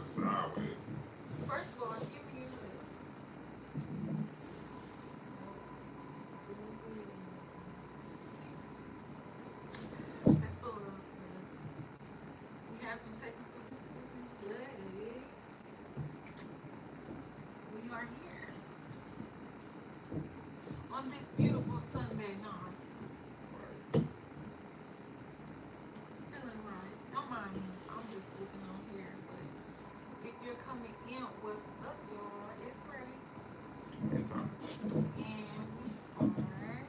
the side with it. First of all, give me your lip. That's a little good. We have some technical difficulties. Good. We are here on this beautiful Sunday night. Feeling right. Don't mind me. I'm just looking on here. But if you're coming in, what's up, y'all? It's Ray. It's on. And we are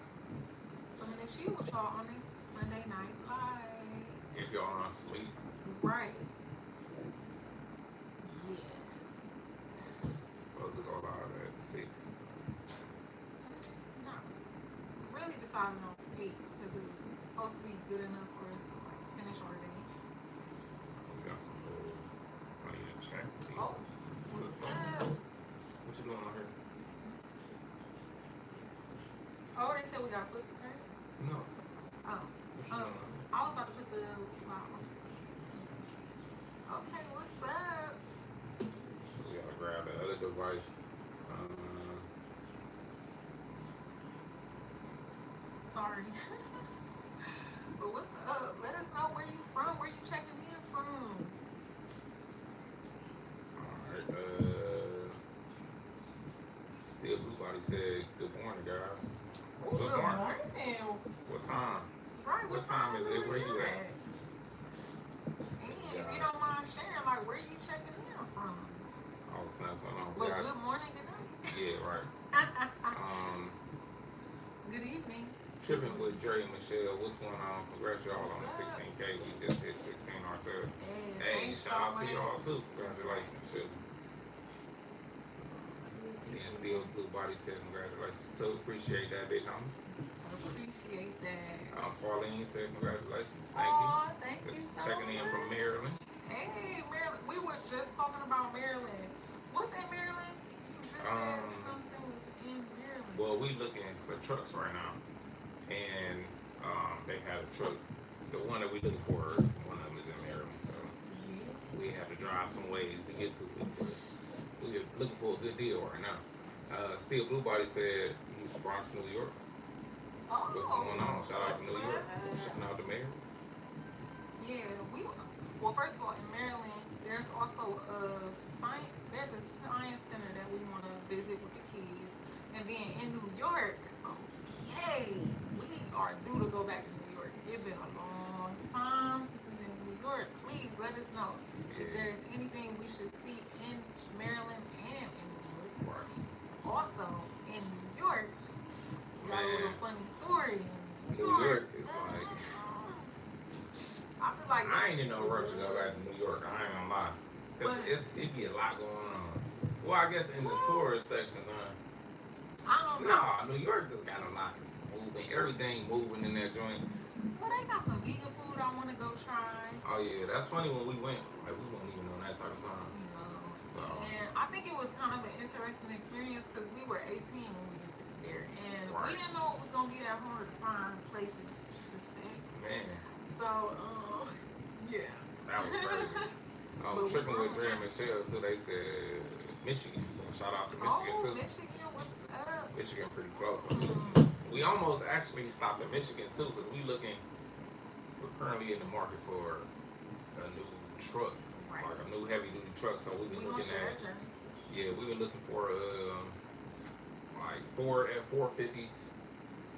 coming at you with y'all on this Sunday night live. If y'all not asleep, Right. Yeah. supposed to go live at 6. No. We really decided on 8 because it was supposed to be good enough for us to like finish our day. We got some little money in the chat. See. Oh, what's up? What you doing out here? Oh, they said we got foot skirt? No. Oh. What you doing out here? I was about to put the wow. Okay, what's up? We gotta grab the other device. Sorry. But what's up? Let us know where you from. Where you checking in from? Alright, Still Blue Body said, good morning, guys. Ooh, good morning. What time? Right, What time is it? Where you at? And if you don't mind sharing, like, where you checking in from? Oh, snap, going on. Well, good morning, good night. Yeah, right. Good evening. Tripping with Dre and Michelle. What's going on? Congrats y'all on the 16K. We just hit 16 ourselves. Hey, shout out to y'all too. Congratulations, too. And Still Blue Body said congratulations too. Appreciate that, big homie. Appreciate that. Pauline said congratulations. Thank Aw, you. thank you so Checking in from much. Maryland. Hey, Maryland. We were just talking about Maryland. What's in Maryland? You just said something was in Maryland. Well, we looking for trucks right now, and they have a truck. The one that we looking for, one of them is in Maryland, so we have to drive some ways to get to it. But we're looking for a good deal right now. Still Blue Body said he's from Bronx, New York. Oh, What's going on? Shout out to New York. up? Shout out to Maryland. Yeah, well, first of all, in Maryland, there's also there's a science center that we want to visit with the kids. And then in New York, okay, we are due to go back to New York. It's been a long time since we've been in New York. Please let us know if there's anything we should see in Maryland and in New York. Right. Also, in New York, we got a little funny story. New York is like, I feel like I ain't in no rush to go back to New York. I ain't gonna lie. Cause it be a lot going on. Well, I guess in the tourist section, I don't know. nah, New York just got a lot moving. Everything moving in that joint. Well, they got some vegan food I want to go try. Oh yeah, that's funny when we went. Like we weren't even on that type of time. You know. So And I think it was kind of an interesting experience because we were 18 when we used to be there, and we didn't know it was gonna be that hard to find places to stay. man, So, yeah. that was crazy. I was tripping with Dre and Michelle too. They said Michigan. So shout out to Michigan too. Michigan, what's up? Michigan pretty close. We almost actually stopped at Michigan too because we're currently in the market for a new truck, like a new heavy duty truck. So we've been looking at, we've been looking for like Ford F450s,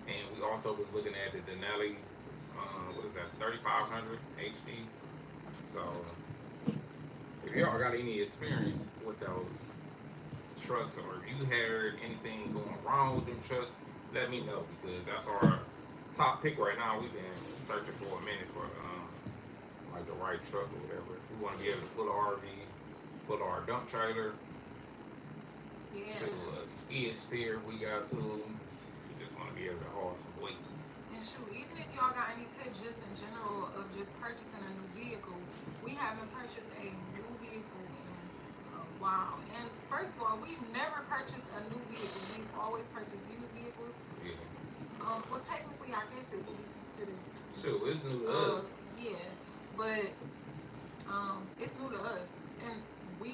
and we also was looking at the Denali, what is that, 3500 HD. So if y'all got any experience with those trucks, or if you heard anything going wrong with them trucks, let me know, because that's our top pick right now. We've been searching for a minute for like the right truck or whatever. We want to be able to pull our RV, pull our dump trailer, to skid steer. We got to. We just want to be able to haul some weight. And shoot, even if y'all got any tips just in general of just purchasing a new vehicle, we haven't purchased a new vehicle in a while. And first of all, we've never purchased a new vehicle. We've always purchased used vehicles. Yeah. Well, technically, I guess it would be considered. Sure, it's new to us. Yeah, but it's new to us, and we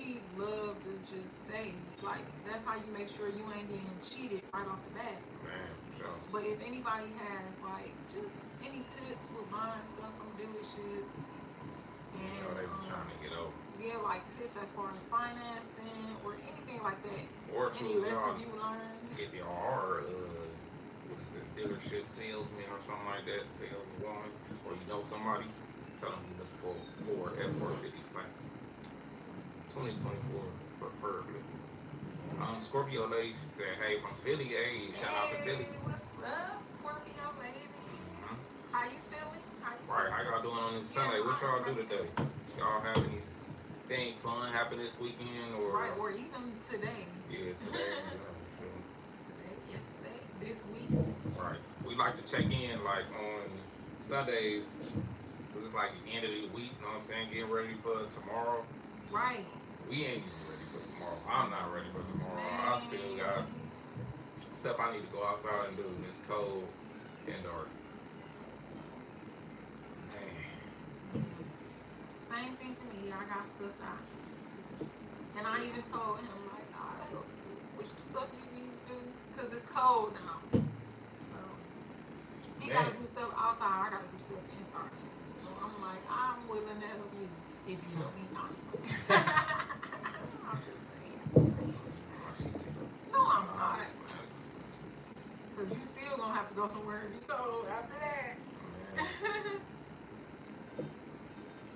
how you make sure you ain't getting cheated right off the bat. Man, for sure. But if anybody has like just any tips with buying stuff from dealerships, and You know, they be trying to get over. yeah, like tips as far as financing or anything like that. Or Any to y'all lessons you learned. get your what is it, dealership salesman or something like that, saleswoman, or you know somebody, tell them you look for F450 like 2024 preferably. Scorpio lady, she said, hey, from Philly, hey, shout out to Philly. What's up, Scorpio lady? How you feeling? Right, how y'all doing on this Sunday? What y'all do today? Y'all have anything fun happen this weekend or? Right, or even today. Yeah, today. Today, yesterday, this week. Right. We like to check in like on Sundays, cause it's like the end of the week. You know what I'm saying? Getting ready for tomorrow. Right. We ain't even ready for tomorrow. I'm not ready for tomorrow. I still got stuff I need to go outside and do. It's cold and dark. Man. Same thing for me. I got stuff that I need to do. And I even told him, like, which stuff you need to do? Because it's cold now. So, he got to do stuff outside. I got to do stuff inside. So, I'm like, I'm willing to help you if you help me not. I'm just saying. No, I'm not. Because you still going to have to go somewhere and be cold after that.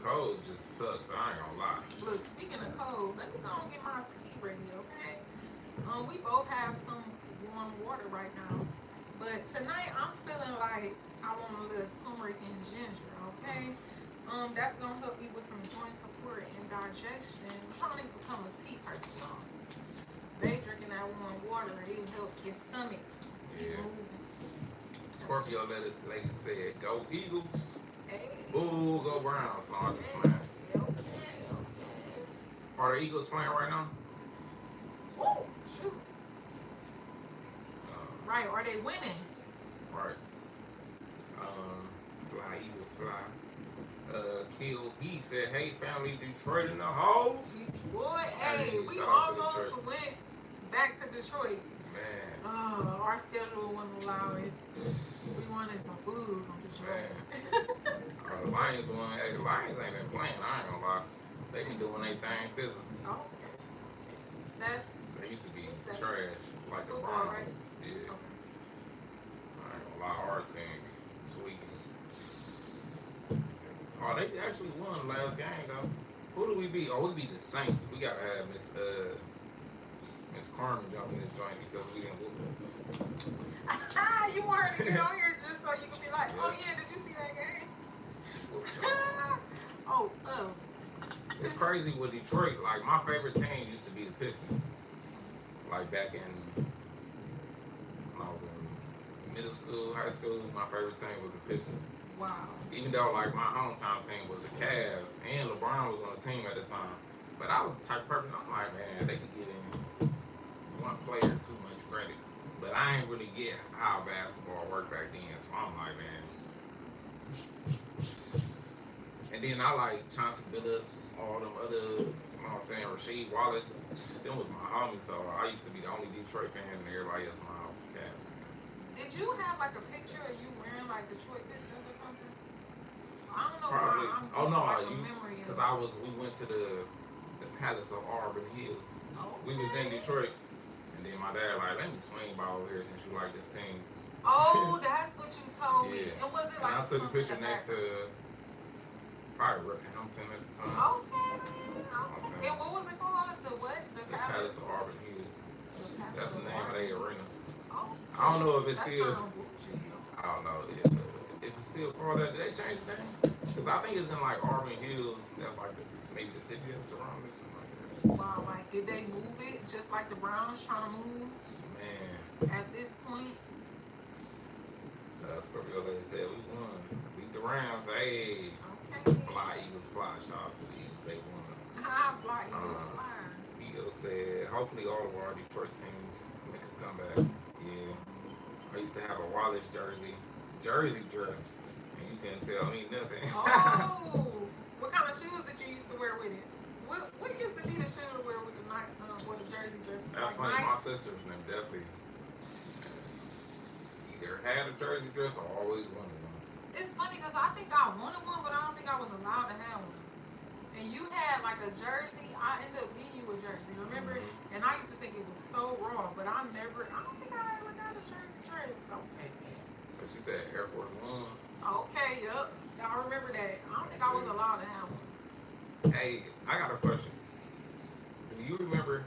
Cold just sucks, I ain't gonna lie. Look, speaking of cold, let me go and get my tea ready, okay? We both have some warm water right now. But tonight, I'm feeling like I want a little turmeric and ginger, okay? That's gonna help me with some joint support and digestion. I'm trying to become a tea person, y'all. They drinking that warm water, it'll help your stomach keep moving. Scorpio lady said, go Eagles. Hey. Boo, go Browns. No, I'm just playing. Are the Eagles playing right now? Oh, shoot. Right, are they winning? Right. Fly, Eagles, fly. Kill, he said, hey, family, Detroit in the hole. Boy, hey, we shout out to almost went back to Detroit. Man. Our schedule wouldn't allow it. We wanted some food from Detroit. The Lions won. Hey, the Lions ain't been playing, I ain't gonna lie. They been doing their thing physical. Oh, okay. They used to be trash, like the football, Browns. right? Yeah. Okay. I ain't gonna lie, our team tweaking. Oh, they actually won the last game though. Who do we beat? Oh, we beat the Saints. We gotta have Miss Carmen jump in this joint because we didn't whoop her. You want her to get on here just so you can be like, oh yeah, did you see that game? It's crazy with Detroit. Like, my favorite team used to be the Pistons. Like, back in, when I was in middle school, high school, my favorite team was the Pistons. Wow. Even though, like, my hometown team was the Cavs, and LeBron was on the team at the time. But I was the type of person, I'm like, man, they could get in one player too much credit. But I ain't really get how basketball worked back then, so I'm like, man. And then I like Chauncey Billups, all them other, you know what I'm saying, Rasheed Wallace. Them was my homies, so I used to be the only Detroit fan and everybody else in my house was Cavs. Did you have like a picture of you wearing like Detroit Pistons or something? I don't know. Probably. I'm No, like a memory of because we went to the Palace of Auburn Hills. Okay. We was in Detroit, and then my dad like, let me swing by over here since you like this team. Oh, that's what you told me. Yeah. And was it like And I took a picture something next to probably Rockhampton at the time. Okay. And what was it called? The what? The Palace of Auburn Hills. That's the name of the arena. Oh. I don't know if it's still. I I don't know if it's still called that. Did they change the name? Because I think it's in like Auburn Hills. That's like maybe the city that's surrounding something like that. Wow, like did they move it just like the Browns trying to move? Man. At this point. Scorpio lady said we won. Beat the Rams. Hey. Okay. Fly Eagles fly. Shout out to the Eagles. They won. Fly Eagles fly. Eagle said hopefully all of our Detroit teams make a comeback. Yeah. I used to have a Wallace jersey dress, and you couldn't tell me nothing. Oh, what kind of shoes did you used to wear with it? What used to be the shoe to wear with the jersey dress? That's like funny. Nikes? sisters and them definitely either had a jersey dress or always wanted one. It's funny because I think I wanted one, but I don't think I was allowed to have one. And you had like a jersey. I ended up getting you a jersey, remember? Mm-hmm. And I used to think it was so raw, but I don't think I ever got a jersey dress. Okay. But she said Air Force Ones. Okay, yup. I remember that. I don't think I was allowed to have one. Hey, I got a question. Do you remember?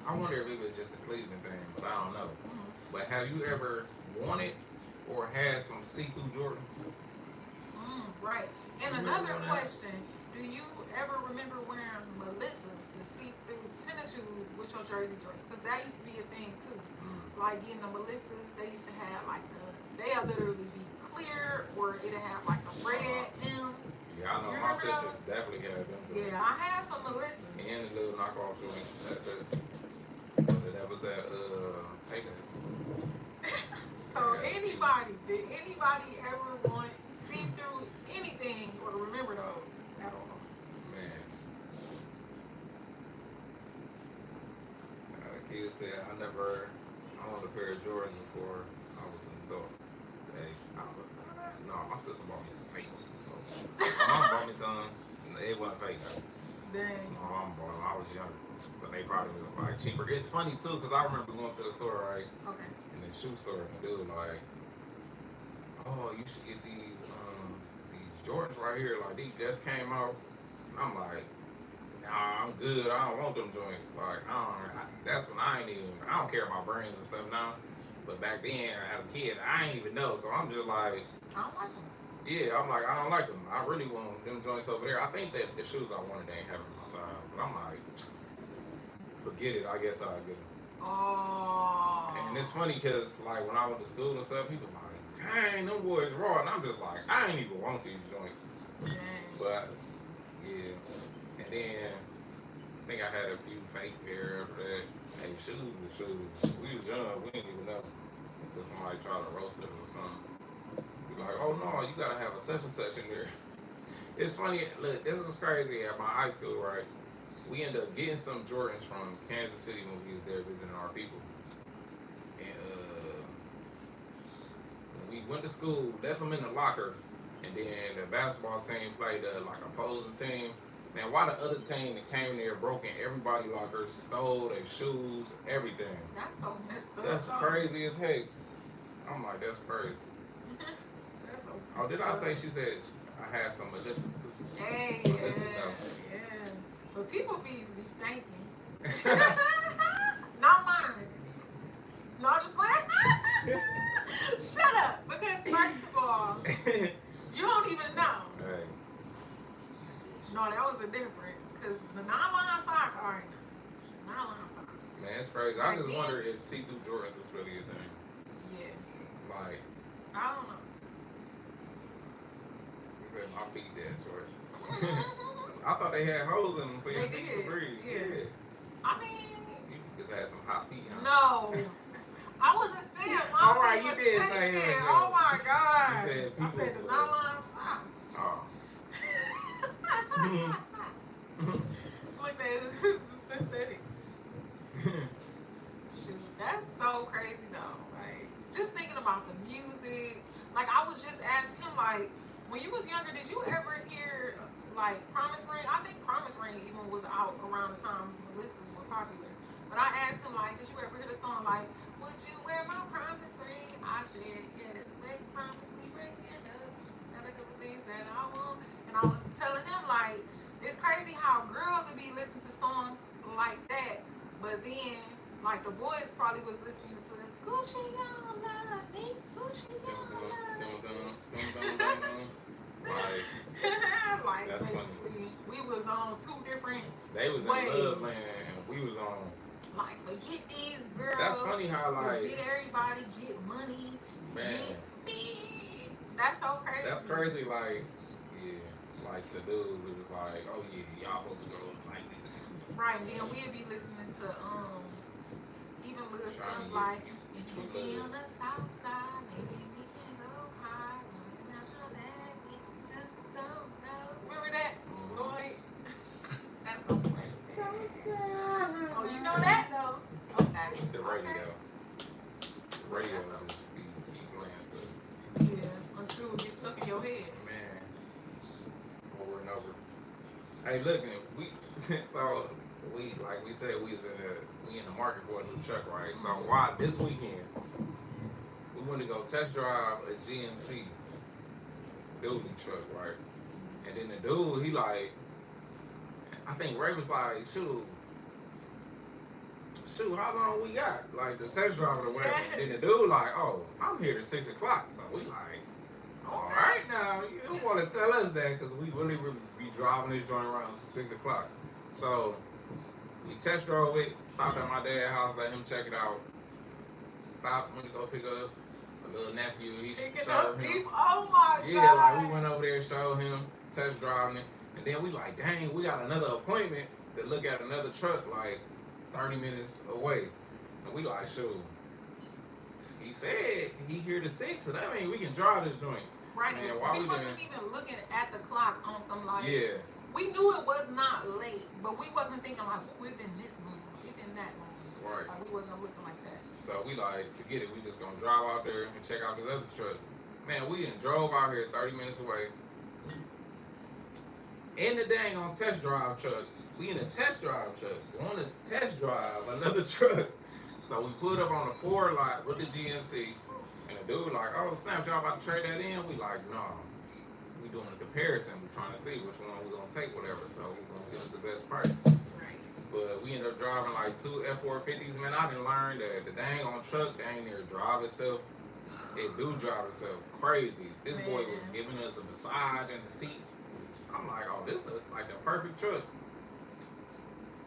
I wonder if it was just a Cleveland thing, but I don't know. Mm-hmm. But have you ever wanted or had some see-through Jordans? Right. And another question: do you ever remember wearing Melissa's, the see-through tennis shoes with your jersey dress? Because that used to be a thing too. Like getting the Melissa's, they used to have like they'll literally be clear, or it'll have like a red M. Yeah, I know my sisters definitely had them. Yeah, I had some Melissa's. And the little knockoff joints. That was at Paydays. So did anybody ever want see-through anything or remember those at all? Man. Kid said I owned a pair of Jordans before I was an adult. Hey, no, my sister bought me some fake ones before. My mom bought me some, and it wasn't fake though. Dang. My mom bought them, I was younger. So they probably was like cheaper. It's funny too, because I remember going to the store, right? Okay. In the shoe store, and the dude like, oh, you should get these Jordans right here, like these just came out. And I'm like, nah, I'm good. I don't want them joints. Like, that's when I don't care about brands and stuff now. But back then, as a kid, I ain't even know. So I'm just like, I don't like them. yeah, I'm like, I don't like them. I really want them joints over there. I think that the shoes I wanted, they ain't having my size. But I'm like, forget it. I guess I'll get them. Oh. And it's funny because, like, when I went to school and stuff, people like, dang, them boys raw. And I'm just like, I ain't even want these joints. Dang. But, yeah. And then, I think I had a few fake pair of that. Hey, shoes are shoes. We was young. We didn't even know until somebody tried to roast them or something. We like, oh, no, you got to have a such and such in there. It's funny. Look, this was crazy. At my high school, right? We ended up getting some Jordans from Kansas City when we was there visiting our people. And when we went to school, left them in the locker, and then the basketball team played like opposing team. Now, why the other team that came there broke in everybody's lockers, stole their shoes, everything. That's so messed up. That's crazy as heck. I'm like, that's crazy. That's so messed Oh, did I up. say she said I had some Melissa's too? Hey, Melissa, yeah. no. Yeah. But people fees be stinking. Not mine. No, just like, shut up. Because first of all, you don't even know. Hey. No, that was a difference. Because the nylon socks are nylon socks. Man, it's crazy. I just wonder if see-through Jordans was really a thing. Yeah. Like, I don't know. he said my feet dead short. I thought they had holes in them so your feet could breathe. Yeah. I mean, You just had some hot feet, huh? no. I wasn't saying my All right, feet you was did say stinking. it. Oh my God. You said I said the nylon socks. Oh. Look at the synthetics. Shoot, that's so crazy though. Like, just thinking about the music. Like, I was just asking him, like, when you was younger, did you ever hear, like, Promise Ring? I think Promise Ring even was out around the time Melissa's were popular. But I asked him, like, did you ever hear the song, like, would you wear my promise ring? I said, yes, make promise we break it up. Got a couple things that I want. And I was telling him, like, it's crazy how girls would be listening to songs like that, but then, like, the boys probably was listening to Gucci Young Love Me, Gucci Young Love Me. Like, that's basically, funny. we was on two different They was in waves. love land and we was on. Like, forget these girls. That's funny how, like, get everybody, get money, man, get me. That's so crazy. that's crazy. Like, yeah, like to dudes, it was like, oh yeah, y'all supposed to go like this. Right, then we'd be listening to even little stuff Trying to like you if you be on the south side, maybe we can go high. We just don't know. Remember that, Lloyd? That's so funny. Oh, you know that though? Okay. The radio That's just keep playing stuff. Yeah, until it gets stuck in your head. Man, over and over. Hey, look, we so we like we said we in the market for a new truck, right? So why this weekend we went to go test drive a GMC dually truck, right? And then the dude, he like, I think Ray was like, shoot, how long we got? Like the test drive or whatever. Yes. Then the dude like, oh, I'm here at 6 o'clock. So we like, all right now, you don't want to tell us that because we really be driving this joint around to 6 o'clock. So we test drove it, stopped at my dad's house, let him check it out. Stopped, went to go pick up a little nephew. He showed him. Oh my God. Yeah, like we went over there, showed him, test driving it. And then we like, dang, we got another appointment to look at another truck like 30 minutes away. And we like, shoot. He said he here to 6, so that means we can drive this joint. Right. Man, we wasn't even looking at the clock on some like. Yeah. We knew it was not late, but we wasn't thinking like we've been this long, we've been that long. Right. Like we wasn't looking like that. So we like, forget it. We just gonna drive out there and check out this other truck. Man, we done drove out here 30 minutes away. In the dang on test drive truck. We in a test drive truck. On a test drive another truck. So we put up on the Ford lot with the GMC. And the dude like, oh snap, y'all about to trade that in? We like, no. We doing a comparison. We trying to see which one we gonna take, whatever. So we gonna get us the best price. Right. But we ended up driving like 2 F450s. Man, I done learned that the dang on truck dang near drive itself. It do drive itself crazy. This boy was giving us a massage in the seats. I'm like, oh, this is like the perfect truck.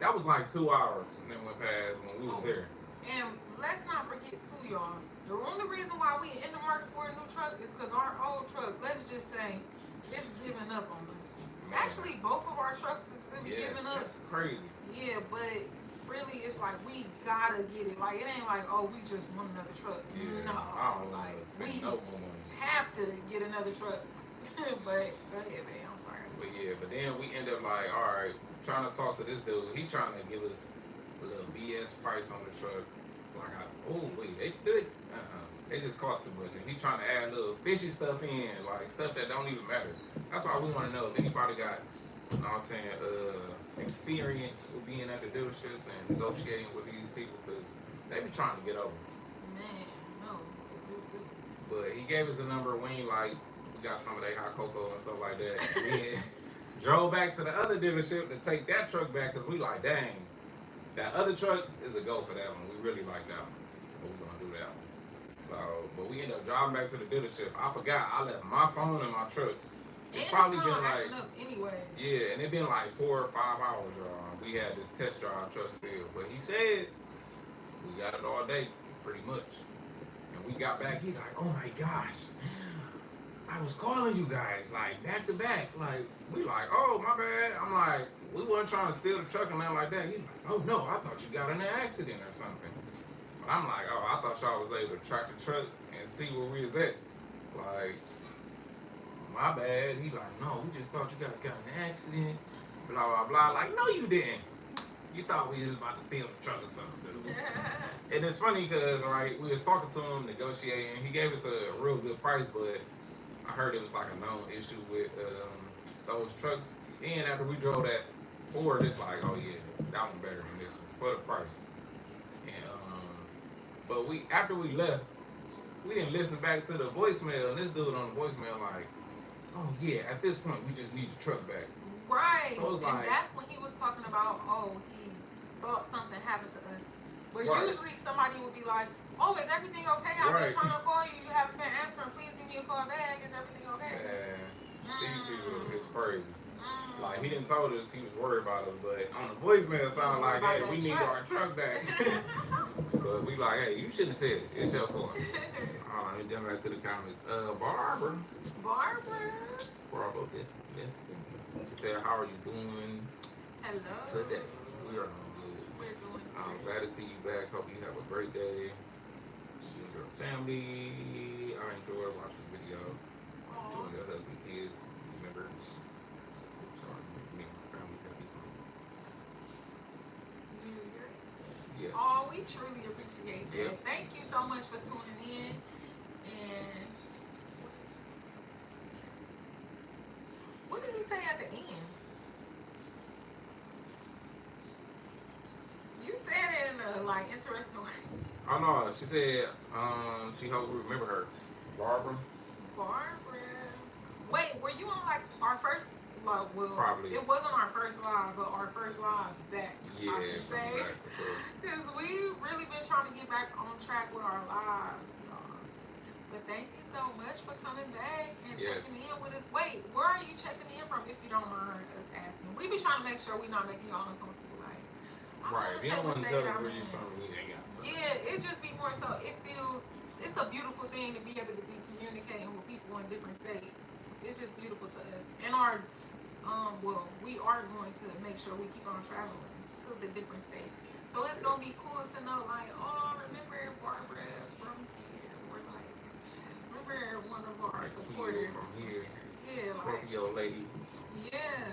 That was like 2 hours and then went past when we was there. And let's not forget too, y'all. The only reason why we in the market for a new truck is because our old truck, let's just say, it's giving up on us. Man. Actually, both of our trucks is really giving up. That's crazy. Yeah, but really, it's like we gotta get it. Like it ain't like, oh, we just want another truck. Yeah, No, I don't like spend we no more money. have to get another truck. But go ahead, man. I'm sorry. But yeah, but then we end up like, all right, trying to talk to this dude. He trying to give us a little BS price on the truck. Like, oh wait, they did. They just cost too much. And he trying to add little fishy stuff in, like stuff that don't even matter. That's why we want to know if anybody got, you know what I'm saying, experience with being at the dealerships and negotiating with these people, because they be trying to get over. Man, no. But he gave us a number. We ain't like, we got some of that hot cocoa and stuff like that. And we drove back to the other dealership to take that truck back, because we like, dang, that other truck is a go for that one. We really like that one. So we're going to do that one. So, but we ended up driving back to the dealership. I forgot I left my phone in my truck. It's probably been like, anyway. yeah, and it been like 4 or 5 hours, y'all. We had this test drive truck still. But he said we got it all day, pretty much. And we got back, he's like, oh my gosh, I was calling you guys, like, back to back. Like, we like, oh, my bad. I'm like, we wasn't trying to steal the truck or nothing like that. He's like, oh no, I thought you got in an accident or something. But I'm like, oh, I thought y'all was able to track the truck and see where we was at. Like, my bad. He's like, no, we just thought you guys got in an accident. Blah, blah, blah. Like, no, you didn't. You thought we was about to steal the truck or something. And it's funny because, right, we was talking to him, negotiating. He gave us a real good price, but I heard it was like a known issue with those trucks. And after we drove that Ford, it's like, oh yeah, that one better than this one for the price. And but after we left, we didn't listen back to the voicemail, and this dude on the voicemail like, oh yeah, at this point we just need the truck back. Right. So it's like, and that's when he was talking about, oh, he thought something happened to us. But right. Usually somebody would be like, oh, is everything okay? I've been trying to call you. You haven't been answering. Please give me a call back. Is everything okay? Man, these people is crazy. Like, he didn't told us he was worried about us, but on the voicemail it sounded like, hey, we need our truck back. But we like, hey, you shouldn't have said it. It's your fault. Let me jump back to the comments. Barbara, this. She said, how are you doing today? We are doing good. We're doing good. I'm glad to see you back. Hope you have a great day. You and your family. I enjoy watching the video. You and your husband, kids, remember. Sorry, me and my family got people. New Year. Yeah. Oh, we truly appreciate that. Yep. Thank you so much for tuning in. And what did you say at the end? You said it in a like interesting way. Oh no, she said she hoped we remember her. Barbara. Barbara. Wait, were you on like our first live? Well, Probably. it wasn't our first live, but our first live back. Yeah, I should say. back for sure. Because we've really been trying to get back on track with our lives, y'all. But thank you so much for coming back and checking in with us. Wait, where are you checking in from if you don't mind us asking? We be trying to make sure we're not making y'all uncomfortable. Like, Right, if you don't want to tell them where you're from, we ain't got to. Yeah, it just be more so, it feels, it's a beautiful thing to be able to be communicating with people in different states. It's just beautiful to us. And our, well, we are going to make sure we keep on traveling to the different states. So it's going to be cool to know, like, oh, remember Barbara's from here. Or like, remember one of our supporters from here. Yeah, Scorpio lady. Yeah.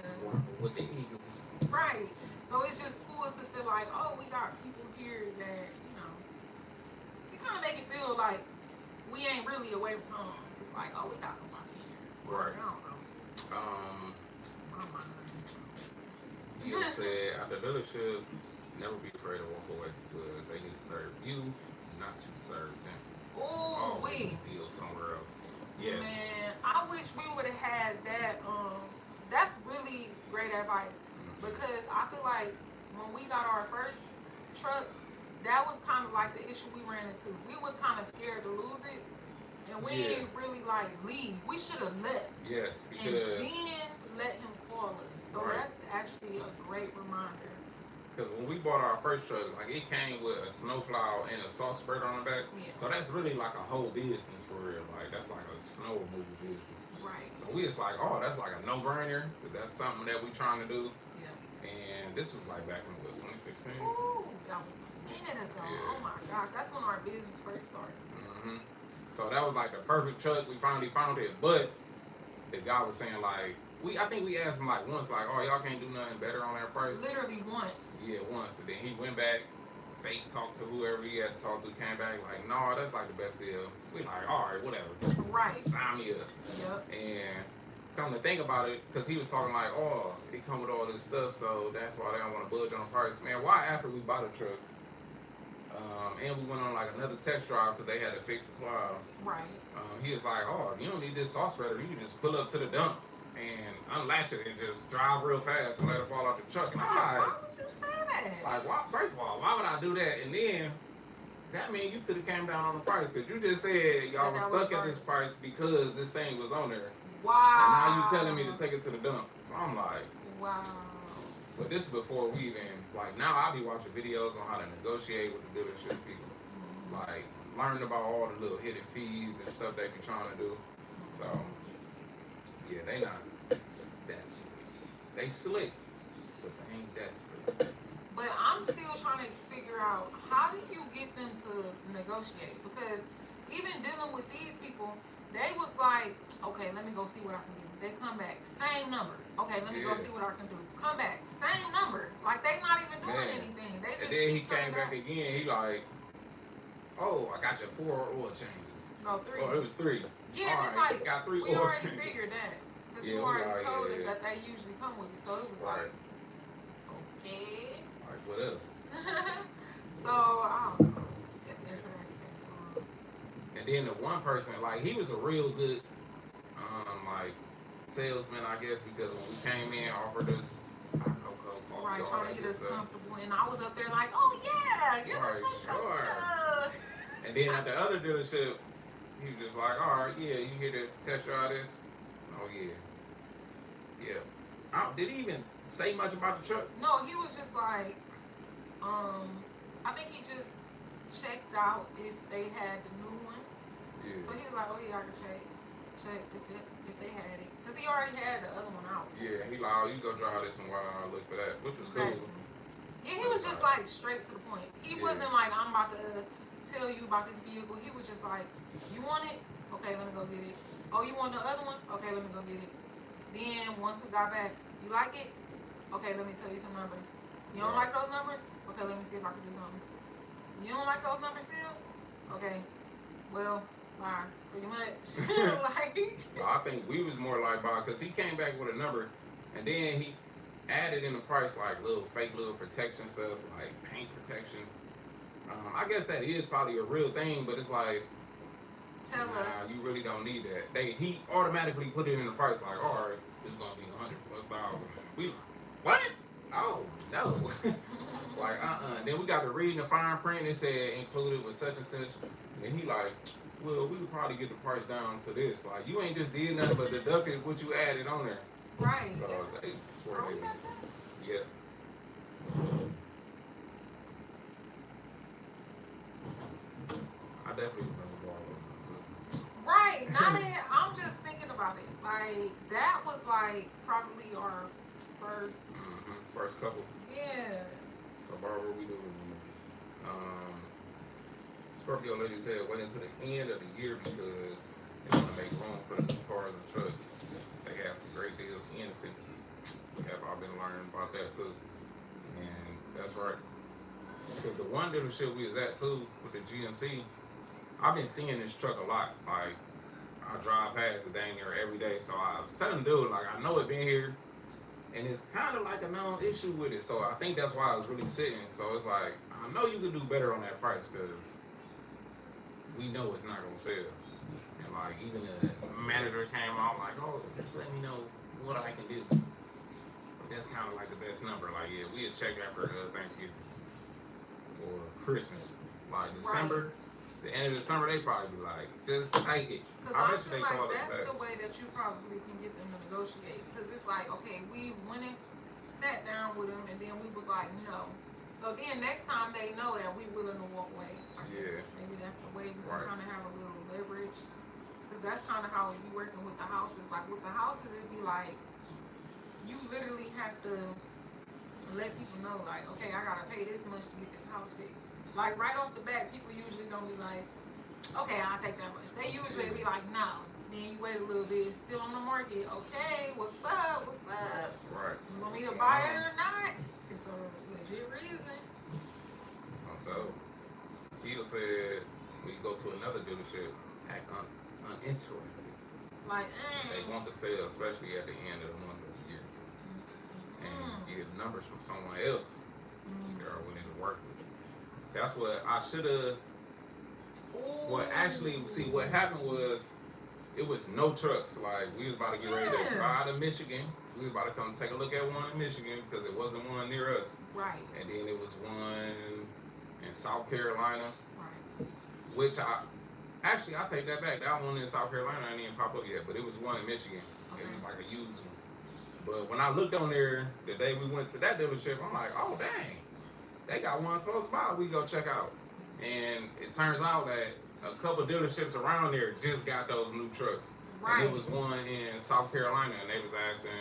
With the Eagles. Right. So it's just cool to feel like, oh, we got people here that, you know, it kind of make it feel like we ain't really away from home. It's like, oh, we got somebody here. Right. I don't know. You said at the dealership, never be afraid to walk away because they need to serve you, not you serve them. Oh, wait. Deal somewhere else. Yes. Man, I wish we would have had that. That's really great advice. Because I feel like when we got our first truck, that was kind of like the issue we ran into. We was kind of scared to lose it, and we didn't really like leave. We should have left. Yes, because and then let him call us. So that's actually a great reminder. Because when we bought our first truck, like it came with a snowplow and a salt spreader on the back. Yeah. So that's really like a whole business for real. Like that's like a snow removal business. Right. So we was like, oh, that's like a no-brainer. That's something that we trying to do. And this was like back in what, 2016? Ooh, that was a minute ago. Yeah. Oh my gosh, that's when our business first started. So that was like the perfect truck. We finally found it, but the guy was saying like, I think we asked him like once, like, oh, y'all can't do nothing better on that price. Literally once. Yeah, once. And then he went back, fake talked to whoever he had to talk to, came back like, no, that's like the best deal. We like, all right, whatever. Right. Sign me up. Yep. And come to think about it, because he was talking like, oh, it come with all this stuff, so that's why they don't want to budge on the price. Man, why after we bought a truck, and we went on like another test drive because they had to fix the plow. Right. He was like, oh, you don't need this salt spreader. You can just pull up to the dump and unlatch it and just drive real fast and let it fall out the truck. And I'm like, why would you say that? Like, why, first of all, why would I do that? And then that means you could have came down on the price because you just said y'all was stuck at this price because this thing was on there. Wow. And now you telling me to take it to the dump. So I'm like, wow. But this is before we even, like now I be watching videos on how to negotiate with the dealership people. Like learning about all the little hidden fees and stuff they be trying to do. So yeah, they not that slick. They slick, but they ain't that slick. But I'm still trying to figure out how do you get them to negotiate? Because even dealing with these people, they was like, okay, let me go see what I can do. They come back, same number. Okay, let me go see what I can do. Come back, same number. Like they not even doing anything. They just and then he came back again. He like, oh, I got your 4 oil changes. No, 3. Oh, it was 3. Yeah, all it's right, like got 3 we oil already changes. figured that. Because Yeah, you already told us yeah. that they usually come with you. So it was like, okay. Like what else? So I don't know. It's interesting. And then the one person, like he was a real good, like salesman, I guess, because when we came in, offered us hot cocoa, coffee, right, all trying that to get good us stuff. comfortable, and I was up there like, oh yeah, give us Right, some sure. stuff. And then at the other dealership, he was just like, all right, yeah, you here to test drive this? Oh yeah, yeah. Did he even say much about the truck? No, he was just like, I think he just checked out if they had the new one. Yeah. So he was like, oh yeah, I can check if they had it, because he already had the other one out. Yeah, he like, oh, you go drive this and while I look for that, which was cool. Yeah, he was just like straight to the point. He wasn't like, I'm about to tell you about this vehicle. He was just like, you want it? Okay, let me go get it. Oh, you want the other one? Okay, let me go get it. Then once we got back, you like it? Okay, let me tell you some numbers. You don't like those numbers? Okay, let me see if I can do something. You don't like those numbers still? Okay. Well, bye. Pretty much. Like. Well, I think we was more like Bob because he came back with a number, and then he added in the price like little fake little protection stuff, like paint protection. I guess that is probably a real thing, but it's like, Tell us. you really don't need that. He automatically put it in the price like, all right, it's gonna be $100,000+. We like, what? Oh no. Like Then we got to reading the fine print. It said included with such and such, and he like, well, we could probably get the price down to this. Like, you ain't just did nothing but deducted what you added on there. Right. So they swear Oh, they yeah. I definitely remember borrowing them too. Right. Now that I'm just thinking about it, like that was like probably our first. First couple. Yeah. So Barbara, we doing Scorpio lady said wait until the end of the year because they want to make room for the new cars and trucks. They have some great deals and incentives. I've been learning about that too. And that's right. Because the one dealership we was at too with the GMC, I've been seeing this truck a lot. Like I drive past it dang near every day. So I was telling the dude, like, I know it been here. And it's kind of like a known issue with it. So I think that's why I was really sitting. So it's like, I know you could do better on that price because we know it's not going to sell. And like, even the manager came out like, oh, just let me know what I can do. But that's kind of like the best number. Like, yeah, we'll check after Thanksgiving or Christmas. Like December, the end of December, they probably be like, just take it. I bet you they call it back. That's the way that you probably can get them to negotiate. Because it's like, okay, we went and sat down with them, and then we was like, no. So then next time they know that we willing to walk away. Yeah. Maybe that's the way we kind of have a little leverage. Because that's kind of how you working with the houses. Like with the houses, it'd be like, you literally have to let people know, like, okay, I gotta pay this much to get this house fixed. Like right off the bat, people usually don't be like, okay, I'll take that much. They usually be like, no. Then you wait a little bit, it's still on the market. Okay, what's up? What's up? Right. You want me to buy it or not? It's a legit reason. So, Keil said we go to another dealership, act uninterested. Like, They want to sell, especially at the end of the month of the year. And get numbers from someone else. They're willing to work with you. That's what I should have. Well, actually, see, what happened was, it was no trucks. Like, we was about to get ready to drive to Michigan. We was about to come take a look at one in Michigan because it wasn't one near us. Right. And then it was one in South Carolina. Right. Which I take that back. That one in South Carolina ain't even pop up yet, but it was one in Michigan. Okay. It was like a used one. But when I looked on there the day we went to that dealership, I'm like, oh dang, they got one close by. We go check out. And it turns out that a couple dealerships around there just got those new trucks. Right. And it was one in South Carolina, and they was asking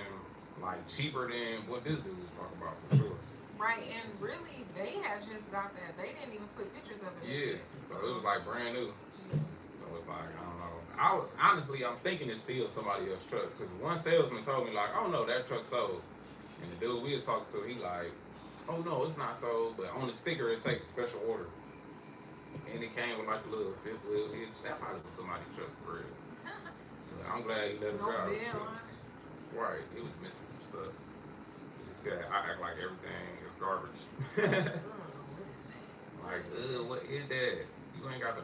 like cheaper than what this dude was talking about for sure. Right, and really, they had just got that. They didn't even put pictures of it. Yeah, so it was like brand new. So it's like, I don't know. I'm thinking it's still somebody else's truck. Because one salesman told me like, oh no, that truck sold. And the dude we was talking to, he like, oh no, it's not sold. But on the sticker, it says special order. And it came with like a little fifth wheel hitch. That probably was somebody's truck for real. But I'm glad he let it drive. Right, it was missing some stuff. He said, I act like everything is garbage. Like, what is that? You ain't got the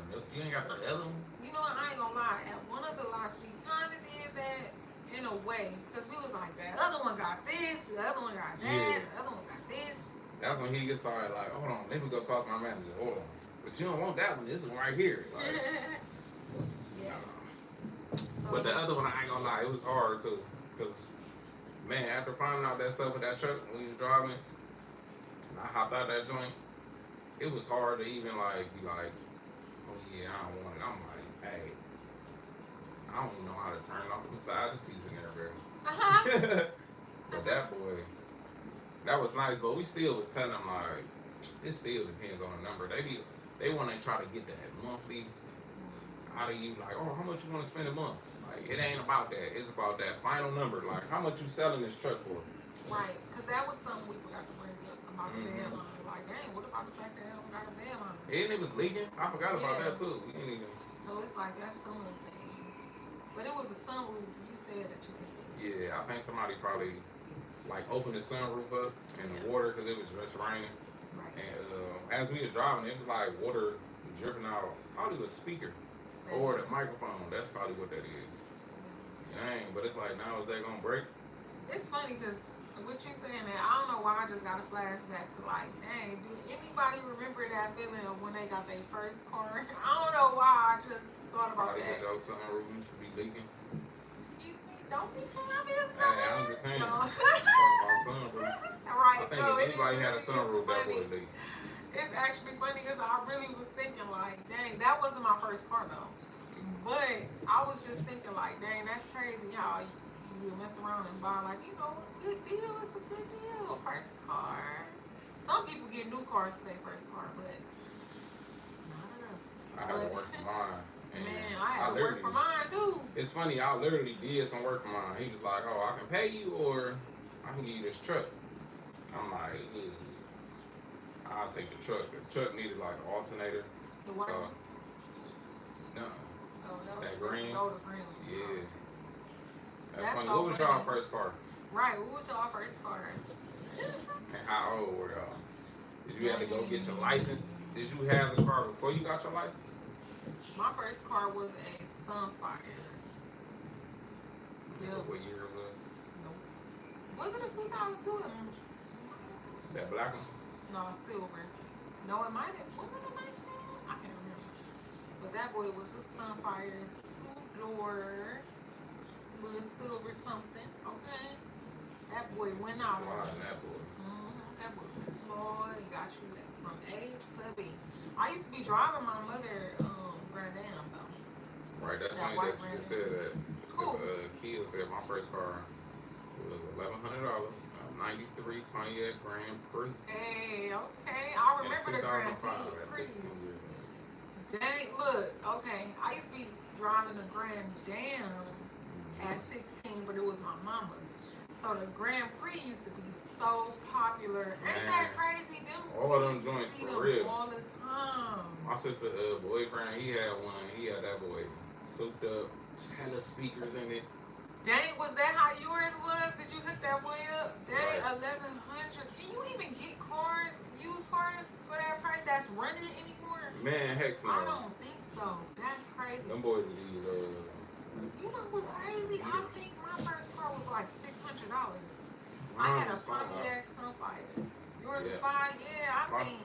other one? You know what, I ain't gonna lie. At one of the lots, we kind of did that in a way. Because we was like, that other one got this, the other one got that, the other one got this. That's when he gets started like, hold on, let me go talk to my manager. Hold on. But you don't want that one. This one right here. Like, yeah. But the other one, I ain't gonna lie, it was hard too. Because, man, after finding out that stuff with that truck when you was driving, and I hopped out that joint, it was hard to even like be like, oh yeah, I don't want it. I'm like, hey, I don't even know how to turn off the side of the seats in there, bro. But that boy, that was nice, but we still was telling them like, it still depends on the number. They want to try to get that monthly out of you, like, oh, how much you want to spend a month? Like, it ain't about that. It's about that final number. Like, how much you selling this truck for? Right, because that was something we forgot to bring up about the deadline. Like, dang, what if about the fact that I don't got a bed on it. And it was leaking. I forgot about Yeah. that too. We didn't even. So it's like that's some of the things. But it was a sunroof. You said that you could. Yeah, I think somebody probably like opened the sunroof up and the water because it was just raining. Right. And as we was driving, it was like water dripping out. Probably a speaker or the microphone. That's probably what that is. Dang, but it's like now is that gonna break? It's funny because what you saying that I don't know why I just got a flashback to like, dang, do anybody remember that feeling of when they got their first car? I don't know why I just thought about Probably that. because those sunroof used to be leaking. Excuse me, don't be having Hey, something. I'm just saying. No. Talking about sunroof. Right. I think so if anybody had a sunroof, that funny. would leak. It's actually funny because I really was thinking like, dang, that wasn't my first car though. But I was just thinking like, dang, that's crazy how you mess around and buy like, you know, a good deal. It's a good deal. First car. Some people get new cars for their first car, but not us. I had to work for mine. And Man, I had to work for mine too. It's funny, I literally did some work for mine. He was like, oh, I can pay you or I can give you this truck. I'm like, ugh. I'll take the truck. The truck needed like an alternator. The white So, one? no. Oh, no. That green? No, the green. Yeah. That's That's funny. so What was y'all funny. first car? Right, what was your first car? And how old were y'all? Did you have to go get your license? Did you have the car before you got your license? My first car was a Sunfire. Yep. What year it was? Nope. Was it a 2002? That black one? No, silver. No, it might have. Was it a 19? I can't remember. But that boy was a Sunfire 2-door with silver something. Okay. That boy went out. Sliding that boy. That boy was slow. He got you from A to B. I used to be driving my mother Grand Am though. Right, that's That funny white that you just Grand said that. Cool. Kiel said my first car was $1,100. 93 Pontiac Grand Prix. Hey, okay. I remember the Grand 2005 at Prix. 16 years old. Dang, look, okay. I used to be driving the Grand Am at 16, but it was my mama's. So the Grand Prix used to be so popular. Ain't that crazy? All of them joints see for them real. all the time. My sister boyfriend, he had one. He had that boy souped up, had the speakers in it. Dang, was that how yours was? Did you hook that boy up? Dang, Right. 1,100. Can you even get cars, used cars for that price that's running anymore? Man, heck no. I don't think so. That's crazy. Them boys are these. You know what's crazy? I think my first car was like $600. I mine had a was fine. Pontiac Sunfire. Yours Yeah. was fine? Yeah, I think.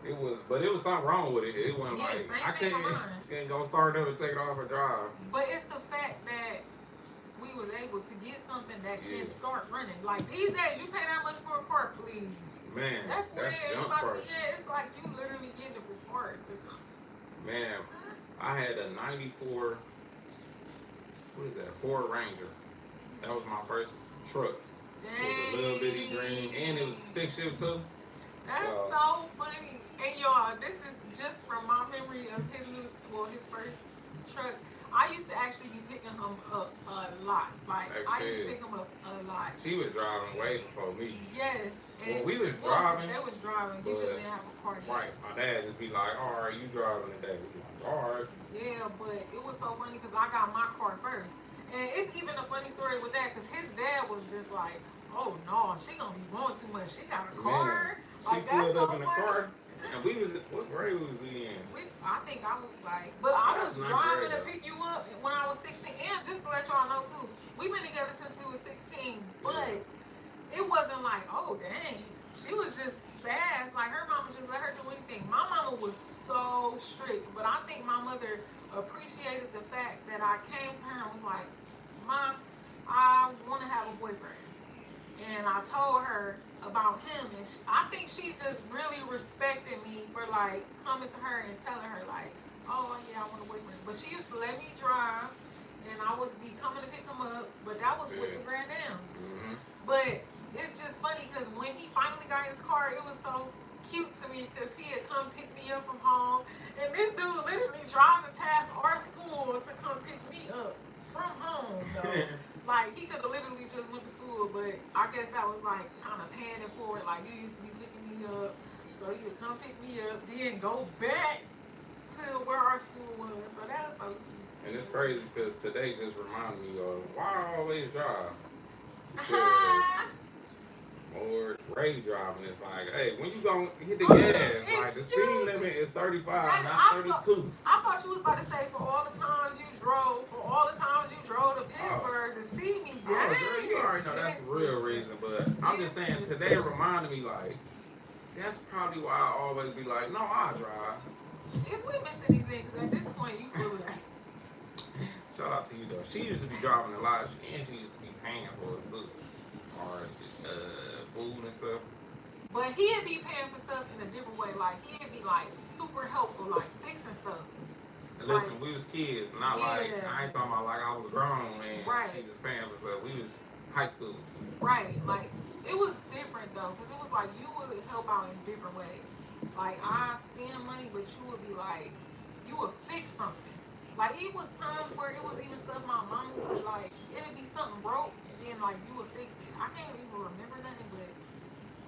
It was, but it was something wrong with it. It wasn't Yeah, like same I thing for can't, mine. can't go start it up and take it off and drive. But it's the fact that we was able to get something that Yeah. can start running. Like these days, you pay that much for a car, please. Man, That's that's junk about price. yeah, it's like you literally getting it for parts. Man, I had a '94. What is that? Ford Ranger. That was my first truck. It was a little bitty green, and it was a stick shift too. That's So- so funny. And y'all, this is just from my memory of his first truck. I used to actually be picking him up a lot. Like I used to pick him up a lot. She was driving way before me. Yes. When we was driving, they was driving. He just but- didn't have a car yet. Right, my dad just be like, all right, you driving today. We like, all right. Yeah, but it was so funny because I got my car first. And it's even a funny story with that because his dad was just like, oh no, she gonna be going too much. She got a car. She Like, that's pulled up so in the funny. car, and we was, what grade was we in? I think I was like, but I was That's not driving great, to pick you up when I was 16. And just to let y'all know too, we've been together since we was 16. But it wasn't like, oh dang, she was just fast. Like her mama just let her do anything. My mama was so strict, but I think my mother appreciated the fact that I came to her and was like, Mom, I want to have a boyfriend. And I told her about him, and I think she just really respected me for like coming to her and telling her like, oh yeah, I want a boyfriend. But she used to let me drive, and I would be coming to pick him up. But that was with the Grand Am. Mm-hmm. But it's just funny because when he finally got his car, it was so cute to me because he had come pick me up from home, and this dude literally driving past our school to come pick me up from home. So. Like, he could have literally just went to school, but I guess that was, like, kind of paying it forward. Like, you used to be picking me up So he would come pick me up, then go back to where our school was. So that was so cute. And it's crazy because today just reminded me of why I always drive. Or Ray driving, it's like, hey, when you gonna hit the gas? Like the speed limit is 35, not 32. I thought you was about to say for all the times you drove to Pittsburgh to see me. Oh, girl, you already know that's the real reason. But I'm just saying, today it reminded me like, that's probably why I always be like, no, I drive. Is we missing anything? Because at this point, you feel that. Shout out to you though. She used to be driving a lot, and she used to be paying for it too, or food and stuff. But he'd be paying for stuff in a different way. Like he'd be like super helpful, like fixing stuff. And listen, we was kids, not like I ain't talking about like I was grown and she was paying for stuff. We was high school. Right, like it was different though, because it was like you would help out in different ways. Like I spend money, but you would be like, you would fix something. Like it was times where it was even stuff my mom would like, it'd be something broke, and then like you would fix it. I can't even remember nothing, but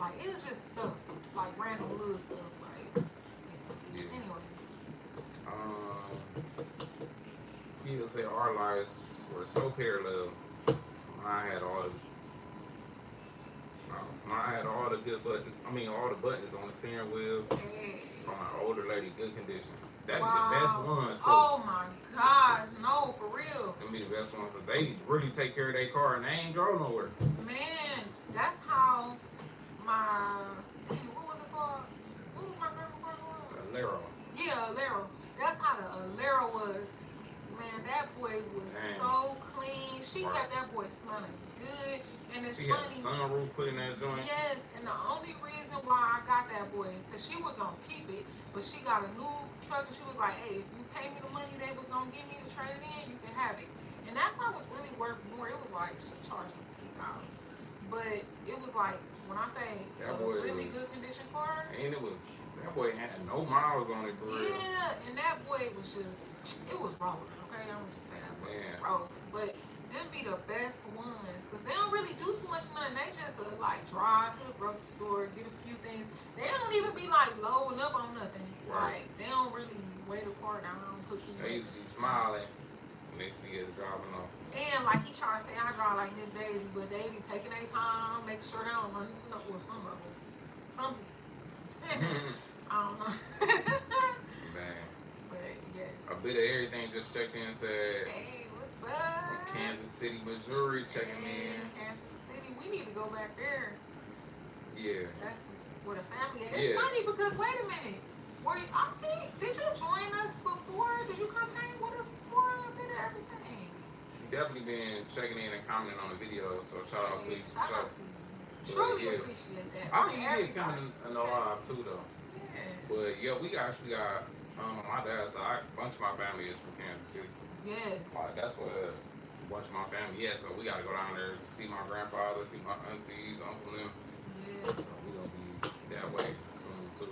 like it was just stuff, like random little stuff. Like anyway. People say our lives were so parallel. I had all the good buttons. I mean, all the buttons on the steering wheel from an older lady, good condition. That'd be the best ones. So, oh my God, no, for real. That'd be the best ones, but they really take care of their car and they ain't drove nowhere. Man, that's how my, what was it called? What was my grandma called? Alero. Yeah, Alero. That's how the Alero was. Man, that boy was so clean. She kept that boy smelling good. And it's funny. She had a sunroof put in that joint. Yes, and the only reason why I got that boy, because she was going to keep it, but she got a new truck and she was like, hey, if you pay me the money they was going to give me to trade it in, you can have it. And that car was really worth more. It was like, she charged me $2,000. But it was like, when I say a really good condition car. And that boy had no miles on it for real. Yeah, and that boy was just, it was rolling, okay? I'm just saying that boy was rolling. But them be the best ones, because they don't really do too much nothing. They just like drive to the grocery store, get a few things. They don't even be like loading up on nothing. Like they don't really weigh the car down, put too much. They used to be smiling when they see us driving off. And like he tried to say I drive like Miss Daisy, but they be taking their time, make sure they don't run into no, or some of them. Some I don't know. Man. But yes. A bit of everything just checked in and said, hey, what's up? From Kansas City, Missouri, checking in. Kansas City, we need to go back there. Yeah. That's where the family is. It's funny because, wait a minute. Did you join us before? Did you come hang with us before? A bit of everything. You definitely been checking in and commenting on the video, so shout out to you. Shout out to you. Truly appreciate that. I mean, you did coming in the live too, though. Yeah. But yeah, we actually got my dad's side. A bunch of my family is from Kansas City. Yes. That's where a bunch of my family. Yeah, so we gotta go down there to see my grandfather, see my aunties, uncle them. Yeah. So we gonna be that way soon too.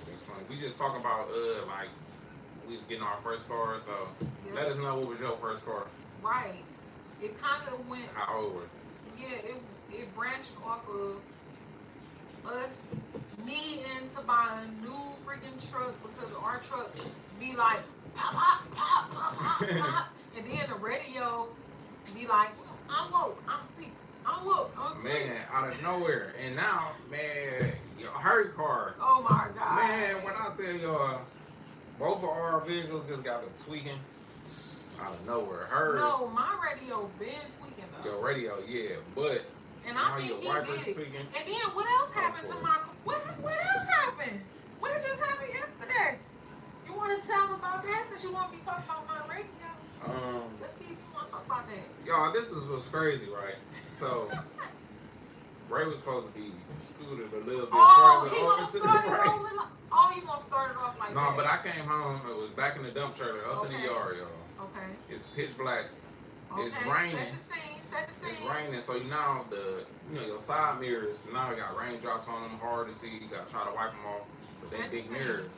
That's funny. We just talking about like we was getting our first car. So let us know what was your first car. Right. It kind of went. How old were you? Yeah, it branched off of us needing to buy a new freaking truck because our truck be like pop pop pop pop pop pop, and then the radio be like, I'm woke, I'm asleep, I'm woke, I'm asleep. Man, out of nowhere, and now, man, her car. Oh my God. Man, when I tell y'all, both of our vehicles just got a tweaking out of nowhere. Hers. No, my radio been tweaking though. Your radio, yeah, but. And I think he did it. Tweaking. And then what else happened to my? What else happened? What just happened yesterday? You want to tell them about that since you want to be talking about my radio? Let's see if you want to talk about that. Y'all, this is what's crazy, right? So Ray was supposed to be scooted a little bit further over to the right. You gonna start it off like that? No, but I came home. It was back in the dump trailer, up in the yard, y'all. Okay. It's pitch black. Okay. It's raining. Set the scene. It's raining, so your side mirrors now you got raindrops on them, hard to see. You got to try to wipe them off, but they big mirrors.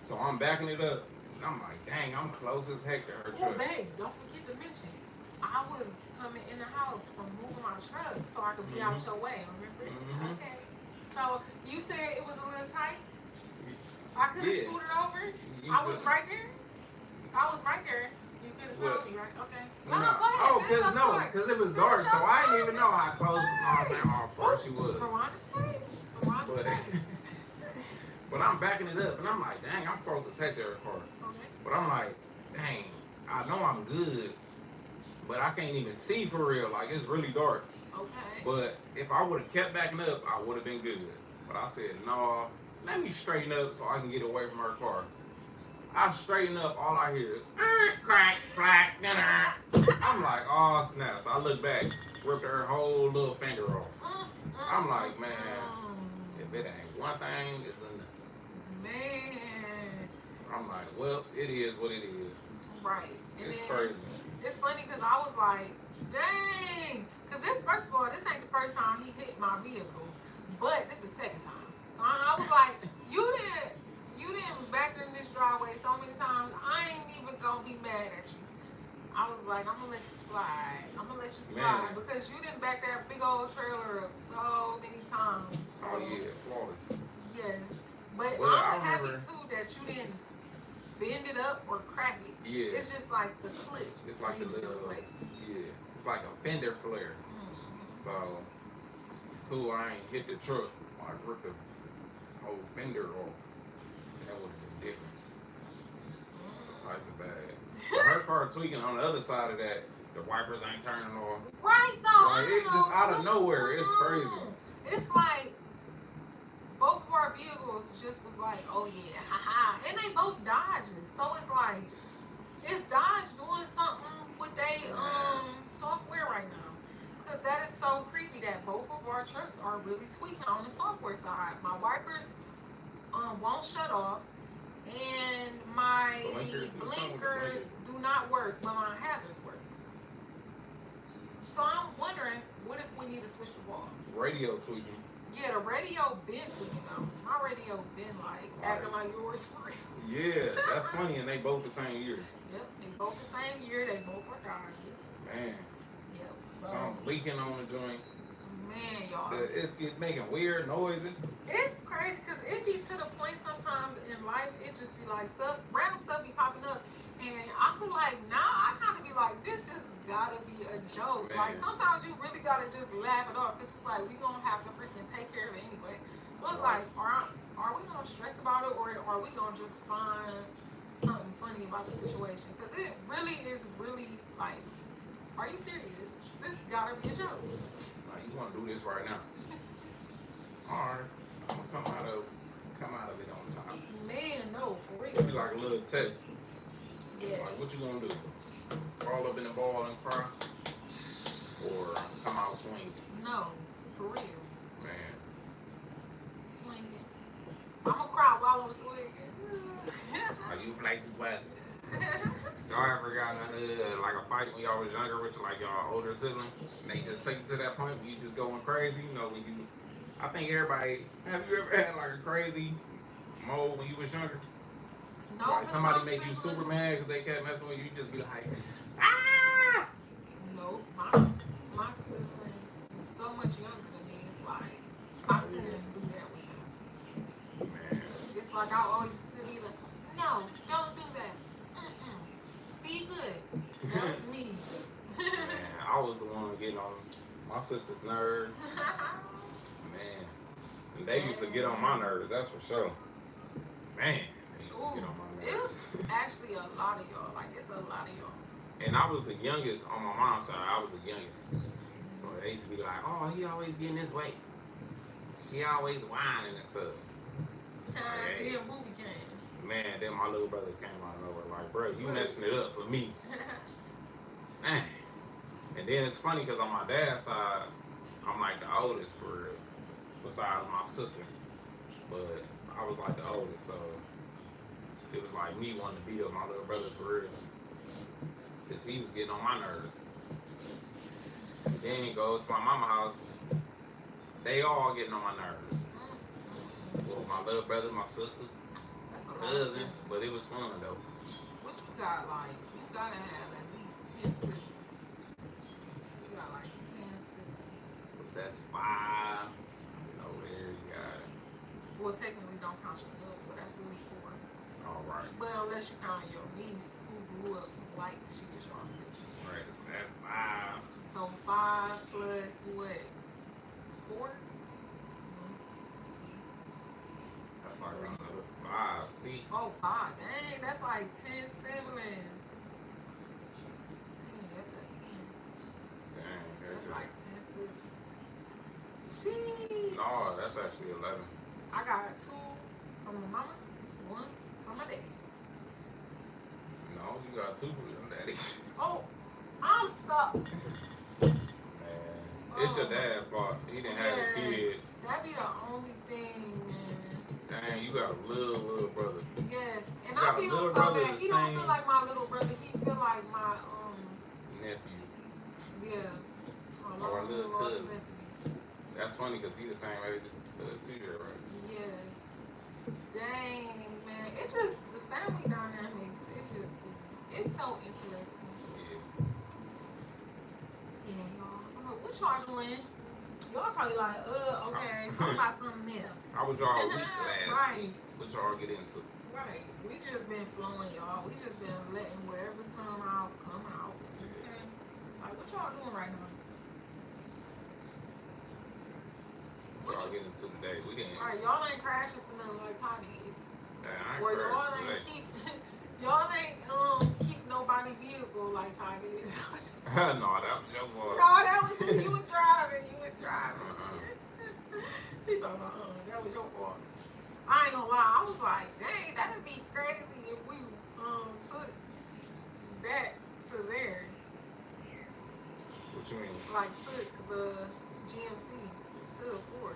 So I'm backing it up, and I'm like, dang, I'm close as heck to her truck. Oh, babe, don't forget to mention, I was coming in the house from moving my truck so I could be out your way. Remember? Okay. So you said it was a little tight. I could have scooted over. I was right there. You could have told me, right? Okay. No. Go ahead. Because it was dark, so I didn't even know how close Old Porch she was. But I'm backing it up, and I'm like, dang, I'm supposed to take their car. Okay. But I'm like, dang, I know I'm good, but I can't even see for real. Like, it's really dark. Okay. But if I would have kept backing up, I would have been good. But I said, no, let me straighten up so I can get away from her car. I straighten up, all I hear is crack, clack, I'm like, oh snap. So I look back, ripped her whole little finger off. I'm like, man, if it ain't one thing, it's enough. Man. I'm like, well, it is what it is. Right. It's crazy. It's funny because I was like, dang. Because first of all, this ain't the first time he hit my vehicle, but this is the second time. So I was like, you didn't back in this driveway so many times, I ain't even gonna be mad at you. I was like, I'm gonna let you slide. Man. Because you didn't back that big old trailer up so many times. Oh yeah, flawless. Yeah. But Well, I'm happy too that you didn't bend it up or crack it. Yeah. It's just like the clips. It's like the little, it's like a fender flare. So it's cool. I ain't hit the truck. I ripped the whole fender off. That would have been different. Types of bad. But her car tweaking on the other side of that. The wipers ain't turning off. Right though. Like, it's just out of nowhere. It's crazy. It's like both of our vehicles just was like, oh yeah, haha. And they both Dodges. So it's like, is Dodge doing something with their software right now? Because that is so creepy that both of our trucks are really tweaking on the software side. My wipers won't shut off, and my blinkers do not work, but my hazards work. So I'm wondering, what if we need to switch the ball? Radio tweaking. Yeah, the radio been tweaking though. My radio been like acting like yours for real. Yeah, that's funny, and they both the same year. Yep, they both the same year. They both are Dodgers. Man. Yep. So Some leaking on the joint. Man, y'all. It's making weird noises. It's crazy because it be to the point sometimes in life, it just be like random stuff be popping up. And I feel like now I kind of be like, this just gotta be a joke. Man. Like sometimes you really gotta just laugh it off because it's like we gonna have to freaking take care of it anyway. So it's like, are we gonna stress about it or are we gonna just find something funny about the situation? Because it really is like, are you serious? This gotta be a joke. You want to do this right now? All right, I'm gonna come out of it on top. Man, no, for real. It'll be like a little test. Yeah. Like, what you gonna do? Crawl up in the ball and cry, or come out swinging? No, for real. Man, Swinging. I'm gonna cry while I'm swinging. Like you play too much. Y'all ever got like a fight when y'all was younger with like y'all older sibling? And they just take you to that point where you just going crazy? You know, when you, I think everybody, have you ever had like a crazy mode when you was younger? No. Like somebody make you super mad because they kept messing with you, you just be like, ah! No, my sibling is so much younger than me. It's like, I couldn't do that with them. Man. It's like I always be like, no, don't do that. Be good. That was me. Man, I was the one getting on my sister's nerves. Man. And they used to get on my nerves, that's for sure. Man, they used to get on my nerves. It's actually a lot of y'all. Like, it's a lot of y'all. And I was the youngest on my mom's side. I was the youngest. So they used to be like, oh, he always getting this way. He always whining and stuff. Hey. Movie came. Man, then my little brother came out of nowhere like, bro, you messing it up for me. Man. And then it's funny because on my dad's side, I'm like the oldest for real, besides my sister. But I was like the oldest, so it was like me wanting to beat up my little brother for real. Because he was getting on my nerves. Then you go to my mama's house, they all getting on my nerves. Well, my little brother, my sisters, cousins, but it was fun though. What you got, like, you gotta have at least 10 siblings. That's 5. You know, there you got it. Well, technically, don't count yourself, so that's really 4. All right. But unless you count your niece who grew up like she was your sister. Right. That's 5. So 5 plus what? 4? That's like another 5. See? Oh, 5. Dang, that's like 10 siblings. 10, yep, that's 10. Dang, That's like 10 siblings. Sheesh. No, that's actually 11. I got 2 from my mama, 1 from my daddy. No, you got 2 from your daddy. Oh, I'm so. Man, it's your dad's fault. He didn't have a kid. That'd be the only thing, man. Dang, you got a little brother. Yes, and You I got a feel little so brother bad. the He don't same- feel like my little brother. He feel like my Nephew. yeah, my Or a long little lost cousin. nephew. That's funny because he the same age as the 2-year, right? Yeah. Dang, man. It's just the family dynamics. It's so interesting. Yeah. Yeah, y'all. What y'all doing? Y'all probably like, okay, talk about something else. How was y'all week last Right. week? What y'all get into? Right. We just been flowing, y'all. We just been letting whatever come out, come out. Okay? Like, what y'all doing right now? What y'all get into today? We didn't. Alright, y'all ain't crashing to nothing like Toddy did. I ain't Or crashed y'all today. ain't keep nobody vehicle like Toddy did. No, that was your fault. No, that was you was driving. He's like, that was your fault. I ain't gonna lie, I was like, dang, that'd be crazy if we took that to there. What you mean? Like took the GMC to the Ford.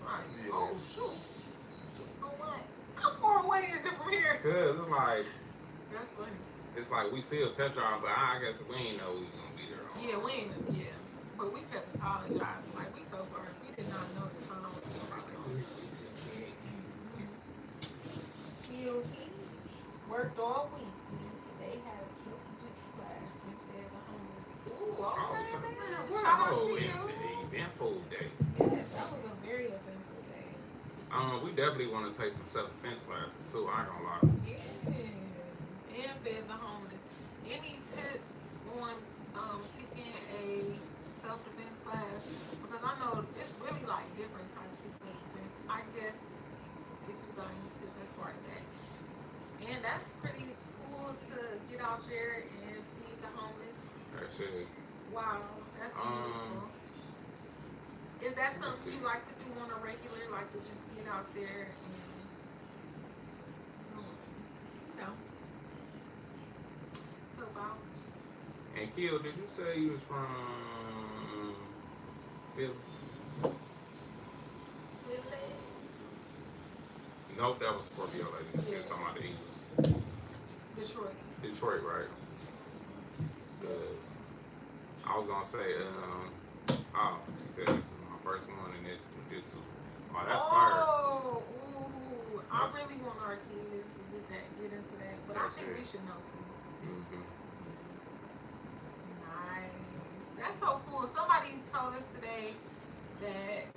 Like, Yeah. oh shoot. You know what? How far away is it from here? Cause it's like we still test drive, but I guess we ain't know we was gonna be there. Yeah, but we kept apologizing. Like, we so sorry. We did not know the tunnel was going to be worked all week. They had a self-defense class and fed the homeless. Ooh, okay, man. Shout out to you. Eventful day. Yes, that was a very eventful day. We definitely want to take some self-defense classes too. I ain't gonna lie. Yeah, and fed the homeless. Any tips on picking a self-defense class? Because I know it's really like different types of self-defense. I guess if you got any tips as far as that. And that's pretty cool to get out there and feed the homeless. That shit. Wow, that's beautiful. Is that something you like to do on a regular, like to just get out there and, help out? And Kill, did you say you was from Philly? Nope, that was Scorpio lady. She was talking about the Eagles. Detroit, right? Because I was gonna say, she said this was my first one and it's jujitsu. Oh, that's fire. Oh, ooh, I really want our kids to get into that, but I think we should know too. Mm-hmm. Nice. That's so cool. Somebody told us today that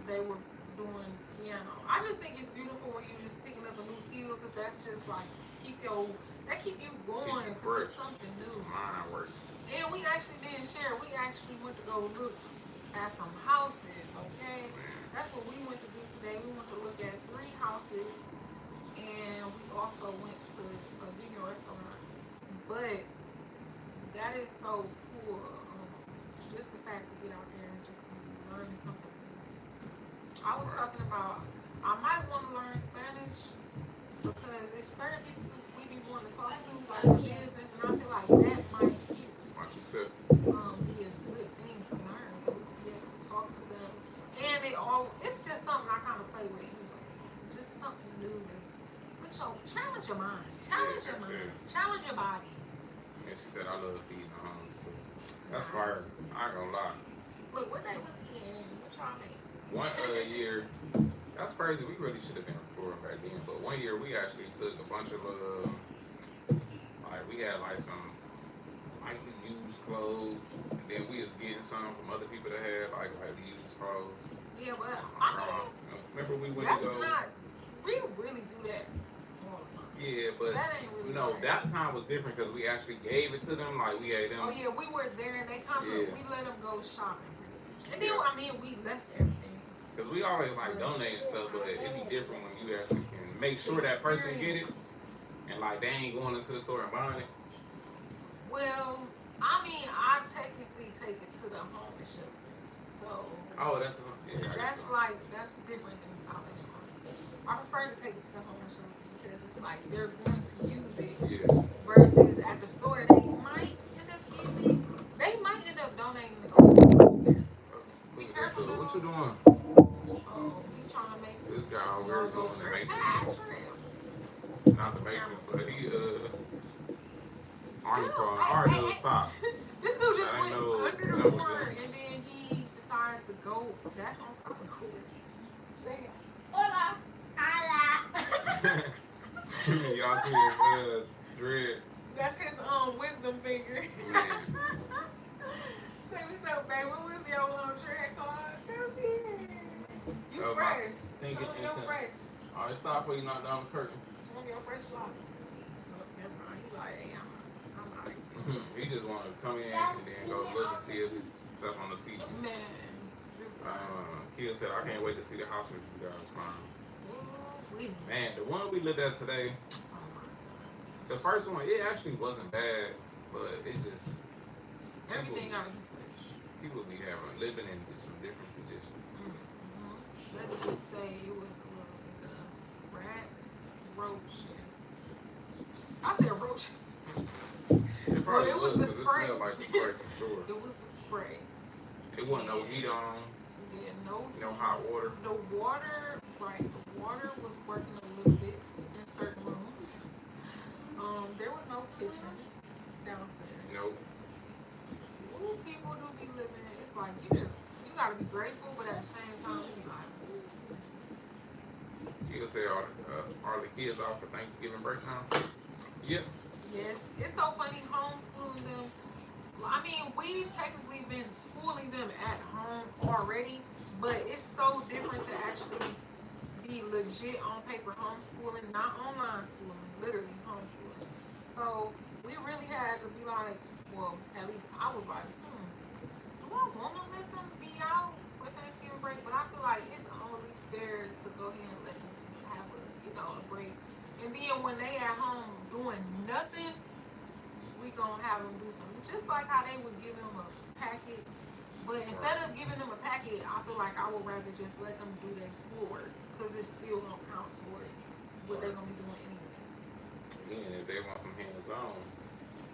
they were doing piano. I just think it's beautiful when you're just picking up a new skill because that's just like keep you going because it's something new. Mind work. And we actually didn't share. We actually went to go look at some houses, okay? That's what we went to do today. We went to look at 3 houses and we also went to a vegan restaurant. But that is so cool. Just the fact to get out there and just learning something. I was talking about I might want to learn Spanish because it's certain people we be wanting to talk to like business, and I feel like that might be a good thing to learn, so we can be able to talk to them. And it's just something I kind of play with anyways. Just something new to challenge your mind, challenge your body. And she said I love feeding the homeless too. That's fire. I ain't gonna lie. Look, what day was he in? What y'all made? One year, that's crazy. We really should have been recording back then. But one year we actually took a bunch of we had like some like the used clothes, and then we was getting some from other people that had like the used clothes. Yeah, but I mean, remember we went that's to go. not. We really do that all the time. Yeah, but that ain't really no, right. that time was different because we actually gave it to them. Like we gave them. Oh yeah, we were there and they come. Yeah. We let them go shopping. And then I mean, we left everything. Cause we always like donating stuff, but it'd be different when you actually can make sure that person get it, and like they ain't going into the store and buying it. Well, I mean, I technically take it to the homeless shelters, so. Oh, that's that's different than Salvation Army. I prefer to take it to the homeless shelters because it's like they're going to use it. Yeah. Versus at the store, they might end up giving it. They might end up donating it. Be careful, dude. What you doing? Oh, he's trying to make this guy over here going to make not the Matrix, but he Arnie calling. Alright, stop. This dude just went no, under the corner and then he decides to go back on top of the corner. Say, hola. Hola. Y'all see his dread. That's his wisdom finger. Say what's up, babe. What was your dread called? You fresh. Show me your fresh. Alright, stop before you knock down the curtain. Show me your fresh lock. Never mind. He's like, hey, I'm like. He just wanted to come in and then go look and see if it's stuff on the TV. Man. Kia said, I can't wait to see the house with you guys find. Man, the one we lived at today, the first one, it actually wasn't bad, but it just... Everything gotta be touched. People be living in some different positions. Let's just say it was a little bit of rats, roaches. I said roaches. But it was the spray. It smelled like the spray for sure. It was the spray. It wasn't no heat on. Yeah, no hot water. The water was working a little bit in certain rooms. There was no kitchen downstairs. Nope. Ooh, people do be living. It's like you gotta be grateful, but at the same time, you be like, ooh. She'll say, are the kids off for Thanksgiving break now? Yep. Yes, it's so funny homeschooling them. I mean, we've technically been schooling them at home already, but it's so different to actually be legit on paper homeschooling, not online schooling, literally homeschooling. So we really had to be like, well, at least I was like, do I want to let them be out for Thanksgiving break? But I feel like it's only fair to go ahead and let them just have a break. And then when they at home doing nothing, we gonna have them do something. Just like how they would give them a packet. But instead of giving them a packet, I feel like I would rather just let them do their schoolwork. Because it's still gonna count towards what they're gonna be doing anyways. Again, if they want some hands-on,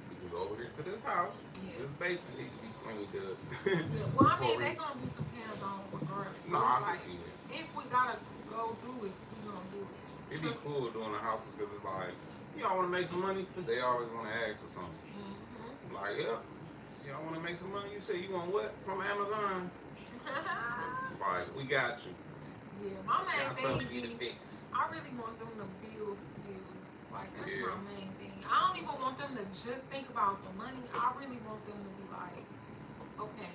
you can go over here to this house. Yeah. This basement needs to be cleaned up. Yeah. Well, I mean, they're gonna do some hands-on regardless. So no, it's I like, can see it. if we gotta go do it, we gonna do it. It'd be cool doing the houses because it's like, y'all want to make some money? They always want to ask for something. Like, yep. Y'all want to make some money? You say you want what from Amazon? Like, we got you. Yeah, my main thing be, I really want them to build skills. Like, that's my main thing. I don't even want them to just think about the money. I really want them to be like, okay,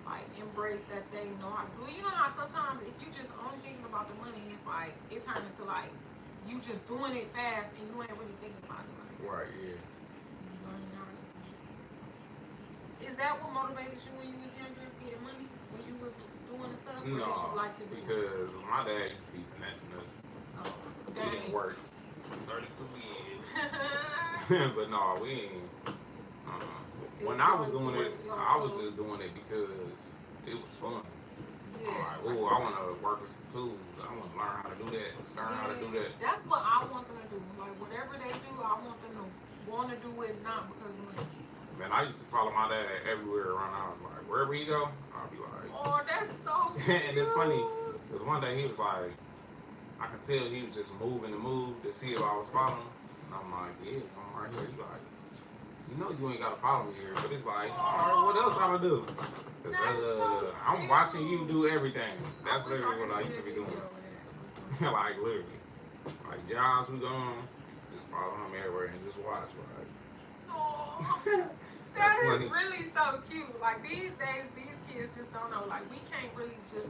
like, embrace that they know how to do it. You know how sometimes if you just only thinking about the money, it's like, it turns into like, you just doing it fast and you ain't really thinking about it. Like, right, yeah. Is that what motivated you when you was younger, getting money? When you was doing stuff? No, what did you like to do? Because my dad used to be finessing us. Oh, he didn't work 32 years. But no, we ain't. When I was doing it, I was just doing it because it was fun. Yeah. Like, oh, I want to work with some tools. I want to learn how to do that. How to do that. That's what I want them to do. Like, whatever they do, I want them to want to do it, not because of money. Man, I used to follow my dad everywhere around the house. Like, wherever he go, I'll be like... Oh, that's so cute. And it's funny, because one day he was like, I could tell he was just moving to move to see if I was following him. And I'm like, yeah, I'm right here. He's like, you know you ain't got to follow me here. But it's like, all right, what else I'm going to do? Because I'm watching you do everything. That's literally what I used to be doing. Like, literally. Like, jobs we going, just follow him everywhere and just watch, right? That is funny. really so cute. Like these days, these kids just don't know. Like we can't really just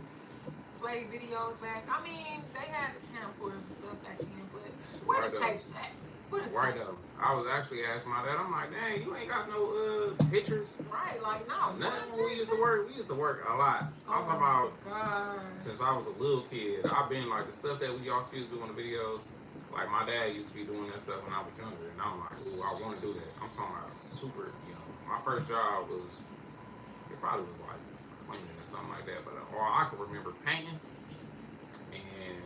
play videos back. I mean, they had the camcorders and stuff back then, but where the tapes at? Where the Right tapes? up. I was actually asking my dad. I'm like, dang, you ain't got no pictures. Right, like no. Nothing. We used to work a lot. I'm talking about since I was a little kid. I've been like the stuff that we all see us doing the videos. Like my dad used to be doing that stuff when I was younger, and I'm like, ooh, I want to do that. I'm talking about super young. My first job was, it probably was like cleaning or something like that, but all I could remember painting. And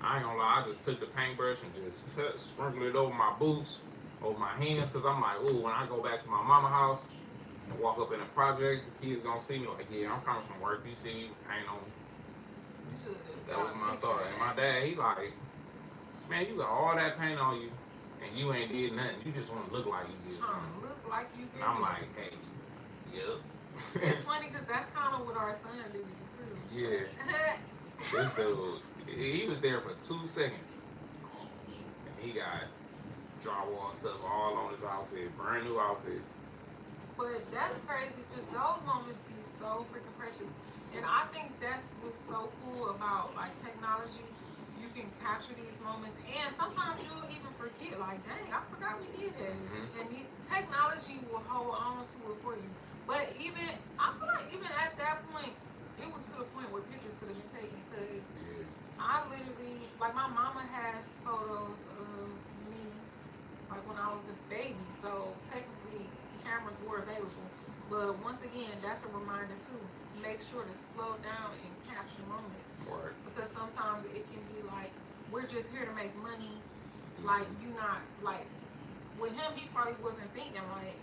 I ain't gonna lie, I just took the paintbrush and just sprinkled it over my boots, over my hands, cause I'm like, ooh, when I go back to my mama house and walk up in the projects, the kids gonna see me like, yeah, I'm coming from work. You see me paint on. That was my thought. And my dad, he like, man, you got all that paint on you, and you ain't did nothing. You just want to look like you did something. Look like you did. I'm like, hey, yep. It's funny because that's kind of what our son did too. Yeah. This dude, he was there for 2 seconds, and he got drywall stuff all on his outfit, brand new outfit. But that's crazy because those moments be so freaking precious. And I think that's what's so cool about like technology. You can capture these moments, and sometimes you'll even forget, like, dang, I forgot we did that. Mm-hmm. And the technology will hold on to it for you. But even, I feel like even at that point, it was to the point where pictures could have been taken because I literally, like my mama has photos of me, like when I was a baby, so technically cameras were available. But once again, that's a reminder too. Make sure to slow down and capture moments. Right. Because sometimes it can be like, we're just here to make money. Like, you not, like, with him, he probably wasn't thinking, like,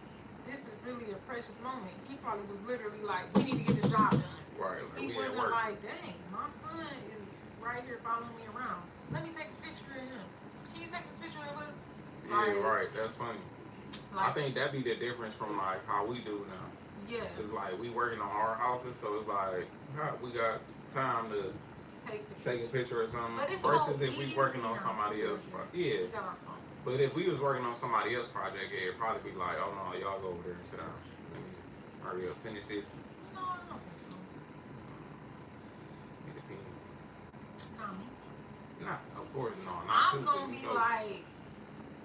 this is really a precious moment. He probably was literally like, we need to get this job done. Right. Like He wasn't like, dang, my son is right here following me around. Let me take a picture of him. Can you take this picture of us? Yeah, right. That's funny. Like, I think that'd be the difference from like how we do now. Yeah. It's like we working on our houses, so it's like we got time to take a picture or something. Versus so if we working on somebody else's project. Yeah. But if we was working on somebody else's project, it'd probably be like, oh no, y'all go over there and sit down. Let me hurry up, finish this. No, I don't think so. It depends. Not me. Not, of course, no. I'm gonna be like,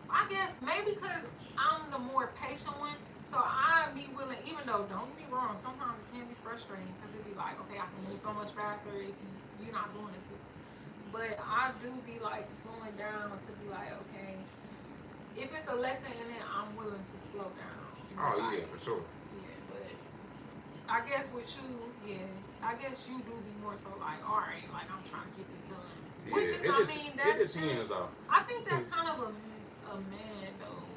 I guess maybe because I'm the more patient one. So I be willing, even though, don't get me wrong, sometimes it can be frustrating because it'd be like, okay, I can move so much faster if you're not doing this with me. But I do be like slowing down to be like, okay, if it's a lesson in it, I'm willing to slow down. Oh, yeah, for sure. Yeah, but I guess with you, yeah, I guess you do be more so like, all right, like I'm trying to get this done. Yeah, Which is, I mean, that's it depends, just, though. I think that's kind of a man, though.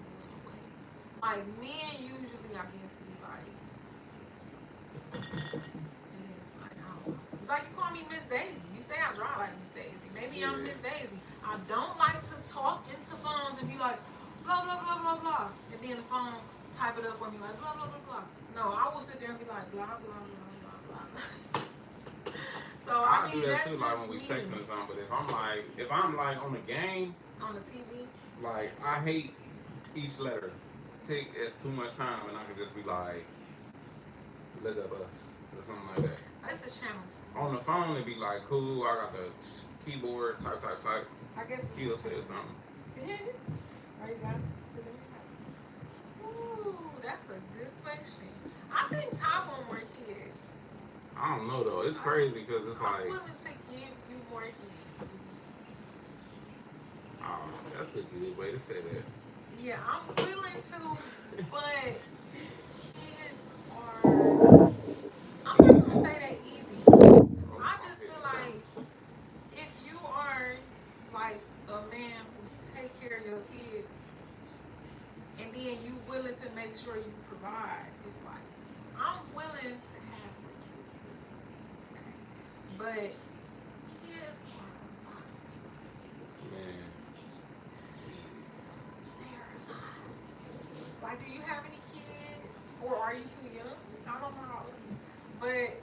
Like, men usually, I guess, be like, and it's like, I don't know. Like, you call me Miss Daisy. You say I draw like Miss Daisy. Maybe I'm Miss Daisy. I don't like to talk into phones and be like, blah, blah, blah, blah, blah. And then the phone type it up for me like, blah, blah, blah, blah. No, I will sit there and be like, blah, blah, blah, blah, blah. So, I mean, do that too, that's like when we texting or something. But if I'm like on the game, on the TV, like I hate each letter. Take as too much time, and I can just be like, look up us or something like that. It's a challenge. On the phone, it'd be like, cool. I got the keyboard, type. I guess. Kilo said something. Right, guys. Ooh, that's a good question. I think Top want more kids. I don't know though. It's crazy because it's like. I'm willing to give you more kids. Oh, that's a good way to say that. Yeah, I'm willing to, but kids are, I'm not gonna say that easy. I just feel like if you are like a man who take care of your kids and then you willing to make sure you provide, it's like, I'm willing to have more kids. Okay? But kids are a lot. Man. Like, do you have any kids? Or are you too young? I don't know. But,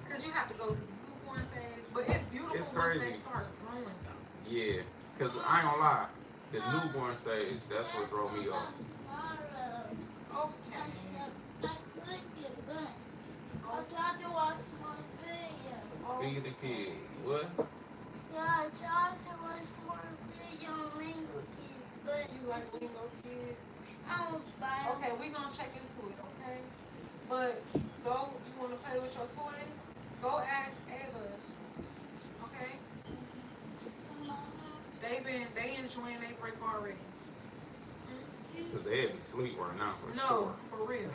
because you have to go through the newborn phase. But it's beautiful It's once crazy. they start growing, though. Yeah, because I ain't gonna lie. The newborn stage, that's what throw me off. I tried to watch my video. Speak of the kids. What? Yeah, I tried to watch my video on Lingo Kids, but You like Lingo Kids? okay, we gonna check into it, okay? But go, you wanna play with your toys? Go ask Ava, okay? They enjoying their break already. Because they'd be asleep right now for No, sure. for real.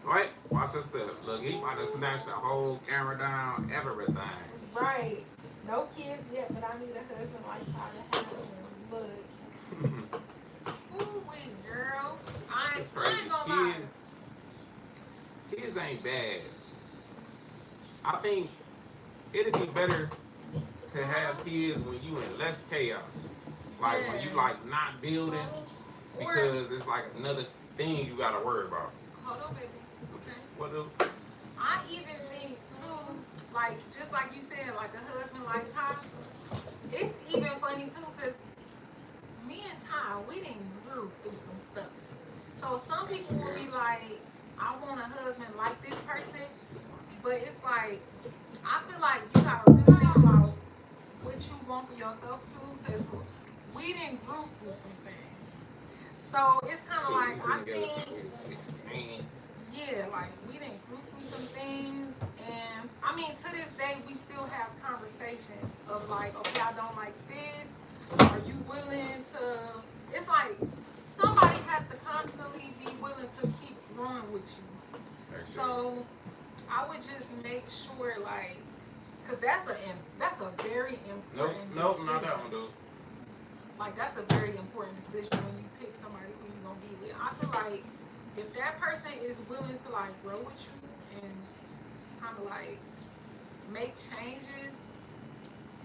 Right? Watch your step. Look, he about to snatch the whole camera down, everything. Right. No kids yet, but I need a husband like Ty to have them. Look. Ooh, wait, girl. I It's crazy. ain't gonna lie. Kids ain't bad. I think it'd be better to have kids when you in less chaos. Like when you like not building, because it's like another thing you gotta worry about. Hold on, baby. Okay. What else? I even think too, like just like you said, like a husband like Ty. It's even funny too, cause me and Ty, we didn't grew through some stuff. So some people will be like, I want a husband like this person, but it's like I feel like you gotta really think about what you want for yourself too, cause we didn't grew through some things. So it's kind of like I think. 16. Yeah, like we didn't grew through some things, and I mean to this day we still have conversations of like, okay, I don't like this. Are you willing to? It's like somebody has to constantly be willing to keep growing with you. So I would just make sure, like, cause that's a very important. Nope, decision. not that one, dude. Like that's a very important decision when you pick somebody who you're gonna be with. I feel like if that person is willing to like grow with you and kind of like make changes,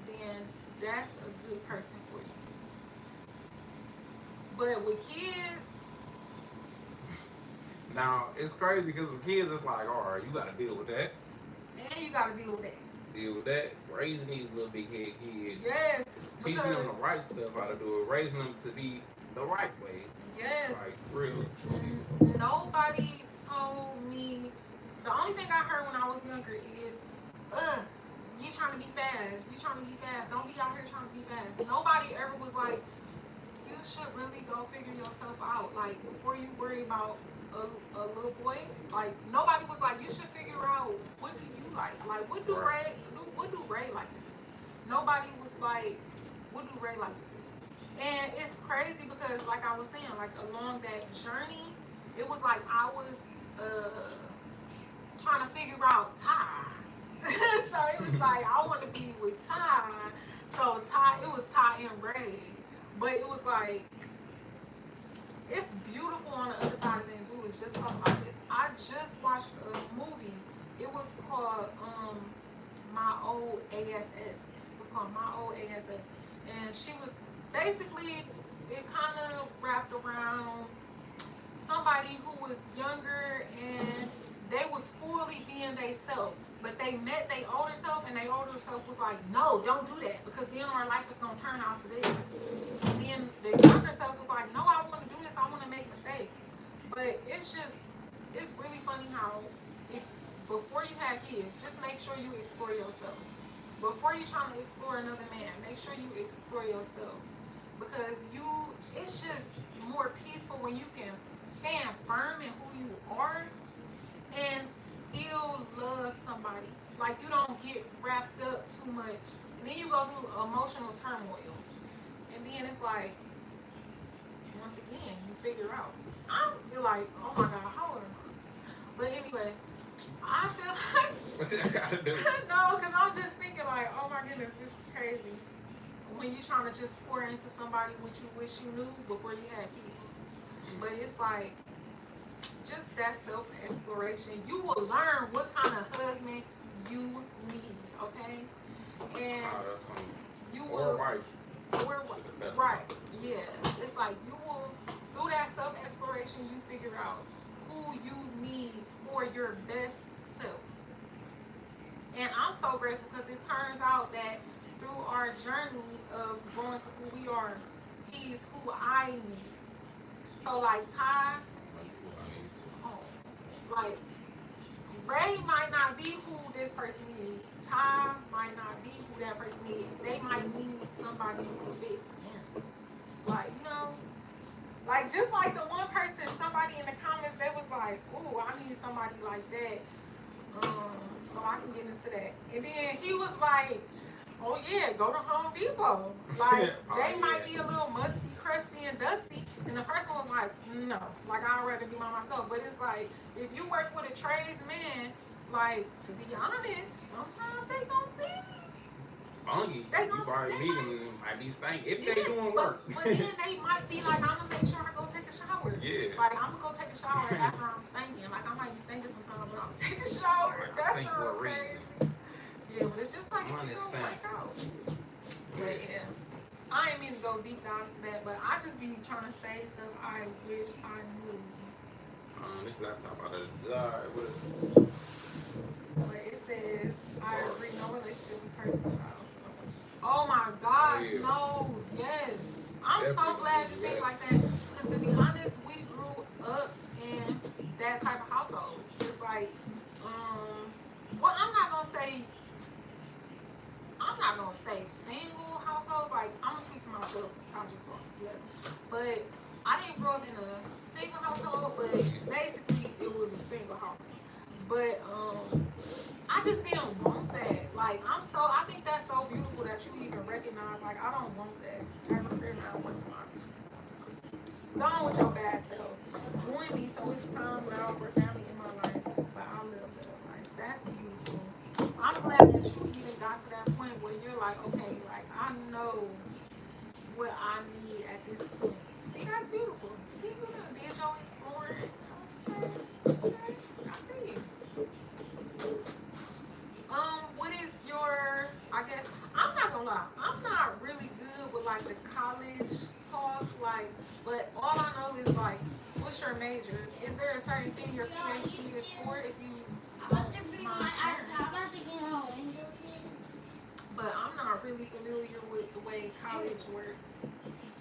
then that's a good person for you. But with kids, now it's crazy because with kids it's like, all right, you gotta deal with that. and you gotta deal with that. Deal with that. Raising these little big head kids. Yes. Teaching them the right stuff how to do it. Raising them to be the right way. Yes. Like real. Nobody told me. The only thing I heard when I was younger is, you trying to be fast. You trying to be fast. Don't be out here trying to be fast. Nobody ever was like, you should really go figure yourself out. Like before you worry about a little boy. Like nobody was like, you should figure out what do you like. Like what do Ray like to do? Nobody was like, what do Ray like to do? And it's crazy because, like I was saying, like along that journey, it was like I was trying to figure out Ty. So it was like I want to be with Ty. So Ty, it was Ty and Ray, but it was like it's beautiful on the other side of things. We was just talking about this. I just watched a movie. It was called My Old ASS. It was called My Old ASS, and she was. Basically, it kind of wrapped around somebody who was younger and they was fully being themselves, but they met their older self and their older self was like, no, don't do that because then our life is going to turn out to this. And then the younger self was like, no, I want to do this, I want to make mistakes. But it's really funny how before you have kids, just make sure you explore yourself. Before you're trying to explore another man, make sure you explore yourself. Because it's just more peaceful when you can stand firm in who you are and still love somebody. Like you don't get wrapped up too much. And then you go through emotional turmoil. And then it's like, once again, you figure out. I feel like, oh my God, how old am I? But anyway, I feel like, What's that gotta do? no, because I'm just thinking like, oh my goodness, this is crazy. When you're trying to just pour into somebody what you wish you knew before you had kids. But it's like, just that self-exploration. You will learn what kind of husband you need, okay? And you will... Or wife. Right, yeah. It's like you will, through that self-exploration, you figure out who you need for your best self. And I'm so grateful because it turns out that through our journey of growing to who we are, he's who I need. So like Ty, like Ray might not be who this person is. Ty might not be who that person is. They might need somebody who can fit them. Like, you know, like just like the one person, somebody in the comments, they was like, "Ooh, I need somebody like that." So I can get into that. And then he was like, "Oh yeah, go to Home Depot. Like they might be a little musty, crusty, and dusty." And the person was like, "No, like I'd rather be by myself." But it's like if you work with a tradesman, like to be honest, sometimes they gonna be funky. You probably meet them and might be stank if they doing work. But then they might be like, "I'm gonna make sure I go take a shower." Yeah. Like I'm gonna go take a shower after I'm stinking. Like I might be stinking sometimes, but I'm gonna take a shower. I That's stink for a reason. Yeah, but it's just like if you don't work out. But yeah, I ain't mean to go deep down into that, but I just be trying to say stuff I wish I knew. This laptop out of the what But it says, "I agree, no relationship is personal." Oh my gosh, yeah. no, yes. I'm so Definitely glad you do think that. like that. Because to be honest, we grew up in that type of household. It's like, well, I'm not gonna say single households. Like, I'm gonna speak for myself. But I didn't grow up in a single household, but basically it was a single household. But I just didn't want that. Like I think that's so beautiful that you even recognize. Like I don't want that. Ever figured out what to watch. Go on with your bad self. Join me so it's time without for family in my life. But I live that life. That's beautiful. I'm glad that you even got to that point where you're like, okay, like I know what I need at this point. See, that's beautiful. See, you done did your exploring. Okay. I see you. What is your, I guess, I'm not gonna lie, I'm not really good with like the college talk, like, but all I know is like, what's your major? Is there a certain thing your PhD is for if you I'm about to bring my mind sharing? iPad. I'm about to get on Windows. But I'm not really familiar with the way college works.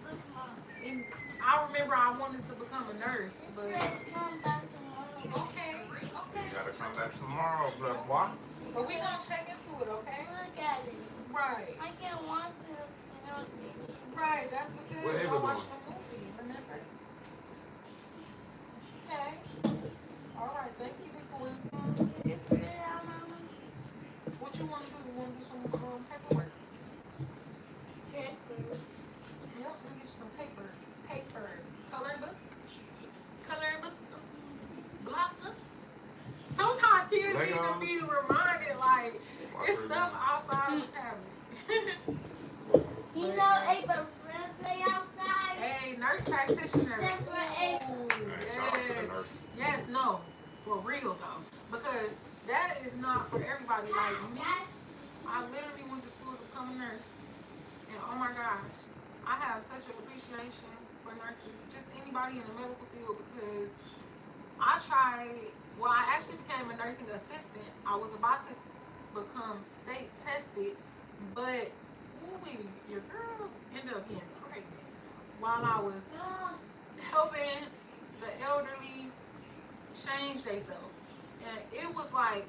Look, Mom. And I remember I wanted to become a nurse, but Come back tomorrow. okay. You gotta come back tomorrow, blood boy. But we gonna check into it, okay? Look at it. Right. I can't watch it. You know, Right, that's because What y'all Ava watched doing? the movie, remember? Okay. Alright, thank you, Big Boy. What you want to do? You want to do some paperwork? Yep, let me get you some papers. Coloring book, block books. Sometimes kids need to be reminded, like, it's stuff outside the tablet. You know, Ava friend play outside. Hey, nurse practitioner. Except for Ava. Shout out to the nurse. Yes, no, for real though, because that is not for everybody. Like me, I literally went to school to become a nurse, and oh my gosh, I have such an appreciation for nurses, just anybody in the medical field, because I actually became a nursing assistant. I was about to become state tested, but your girl ended up getting pregnant while I was helping the elderly change themselves. And it was like,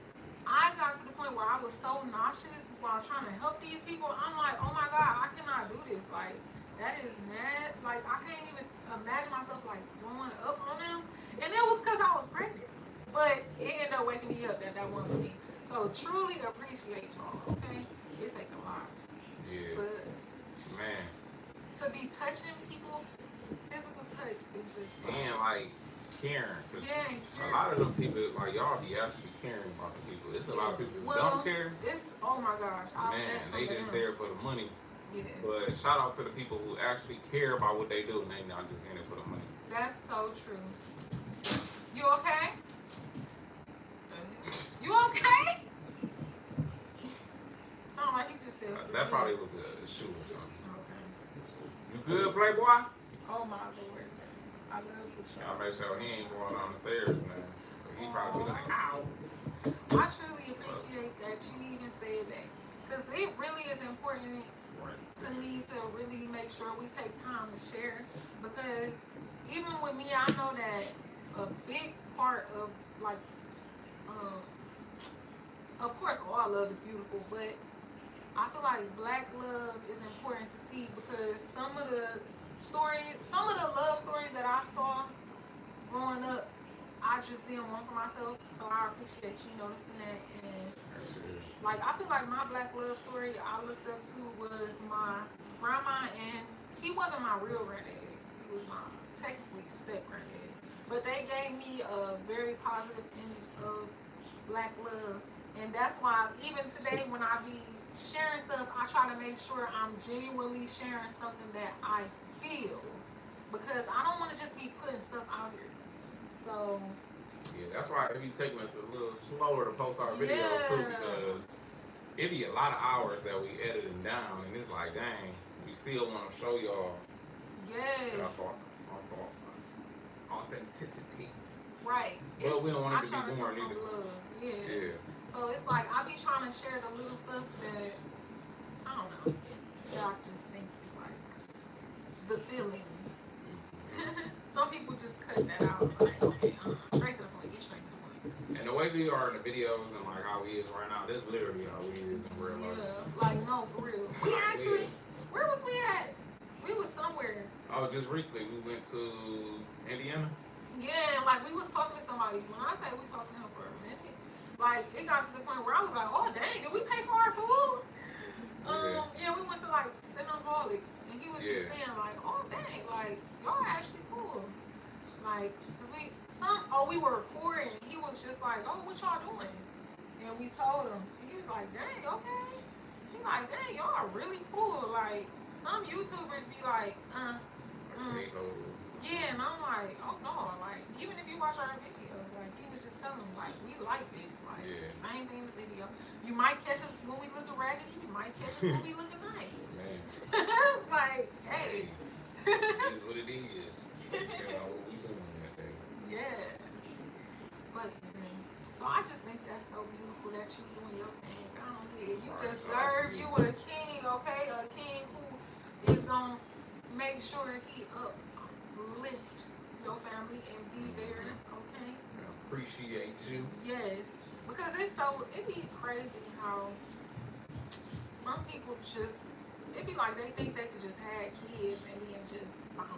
I got to the point where I was so nauseous while trying to help these people. I'm like, oh my God, I cannot do this. Like, that is mad. Like, I can't even imagine myself, like, going up on them. And it was because I was pregnant. But it ended up waking me up that wasn't for me. So, truly appreciate y'all, okay? It takes a lot. Yeah. Man. To be touching people, physical touch is just... And like caring. Cause yeah, a lot of them people, like y'all be actually caring about the people. It's a lot of people who don't care. Oh my gosh. Man, they just there for the money. Yeah. But shout out to the people who actually care about what they do and they not just in it for the money. That's so true. You okay? You okay? Sound like he just said. That probably was a shoe or something. Okay. You good, Playboy? Oh my Lord. I love the show. Y'all make sure he ain't going down the stairs, man. He probably be like, ow. I truly appreciate that you even said that. Because it really is important to me to really make sure we take time to share. Because even with me, I know that a big part of like of course, all love is beautiful, but I feel like black love is important to see because some of the love stories that I saw growing up, I just didn't want for myself. So I appreciate you noticing that. And like, I feel like my black love story I looked up to was my grandma, and he wasn't my real granddad. He was my technically step granddad. But they gave me a very positive image of black love. And that's why even today when I be sharing stuff, I try to make sure I'm genuinely sharing something that I feel. Because I don't want to just be putting stuff out here. So yeah, that's why it be taking us a little slower to post our videos too, because it be a lot of hours that we editing down, and it's like, dang, we still want to show y'all authenticity. Right. But we don't want it to be boring either. Yeah. So it's like I be trying to share the little stuff that I don't know. That I just think is like the feelings. Some people just cut that out. Like, okay, straight to the point. Get straight to the point. And the way we are in the videos and like how he is right now, this literally how he is in real life. Yeah, like no, for real. We actually, where was we at? We was somewhere. Oh, just recently we went to Indiana. Yeah, like we was talking to somebody. When I say we talked to him for a minute, like it got to the point where I was like, oh dang, did we pay for our food? Yeah, we went to like Cinnabolics, and he was just saying like, oh dang, like y'all actually cool. Like, cause we were recording. He was just like, oh, what y'all doing? And we told him, and he was like, dang, okay. He like, dang, y'all are really cool. Like some YouTubers be like, yeah, and I'm like, oh no, like even if you watch our videos, like he was just telling them like we like this, like same thing in the video. You might catch us when we looking raggedy, you might catch us when we looking nice. Man. Like, hey. It is what it is. You know what we doing that day. Yeah. But so I just think that's so beautiful that you doing your thing. I don't get it. You deserve you a king, okay? A king who is gonna make sure he uplift your family and be there, okay? I appreciate you. Yes. Because it be crazy how some people just, it be like they think they could just have kids and then just bounce.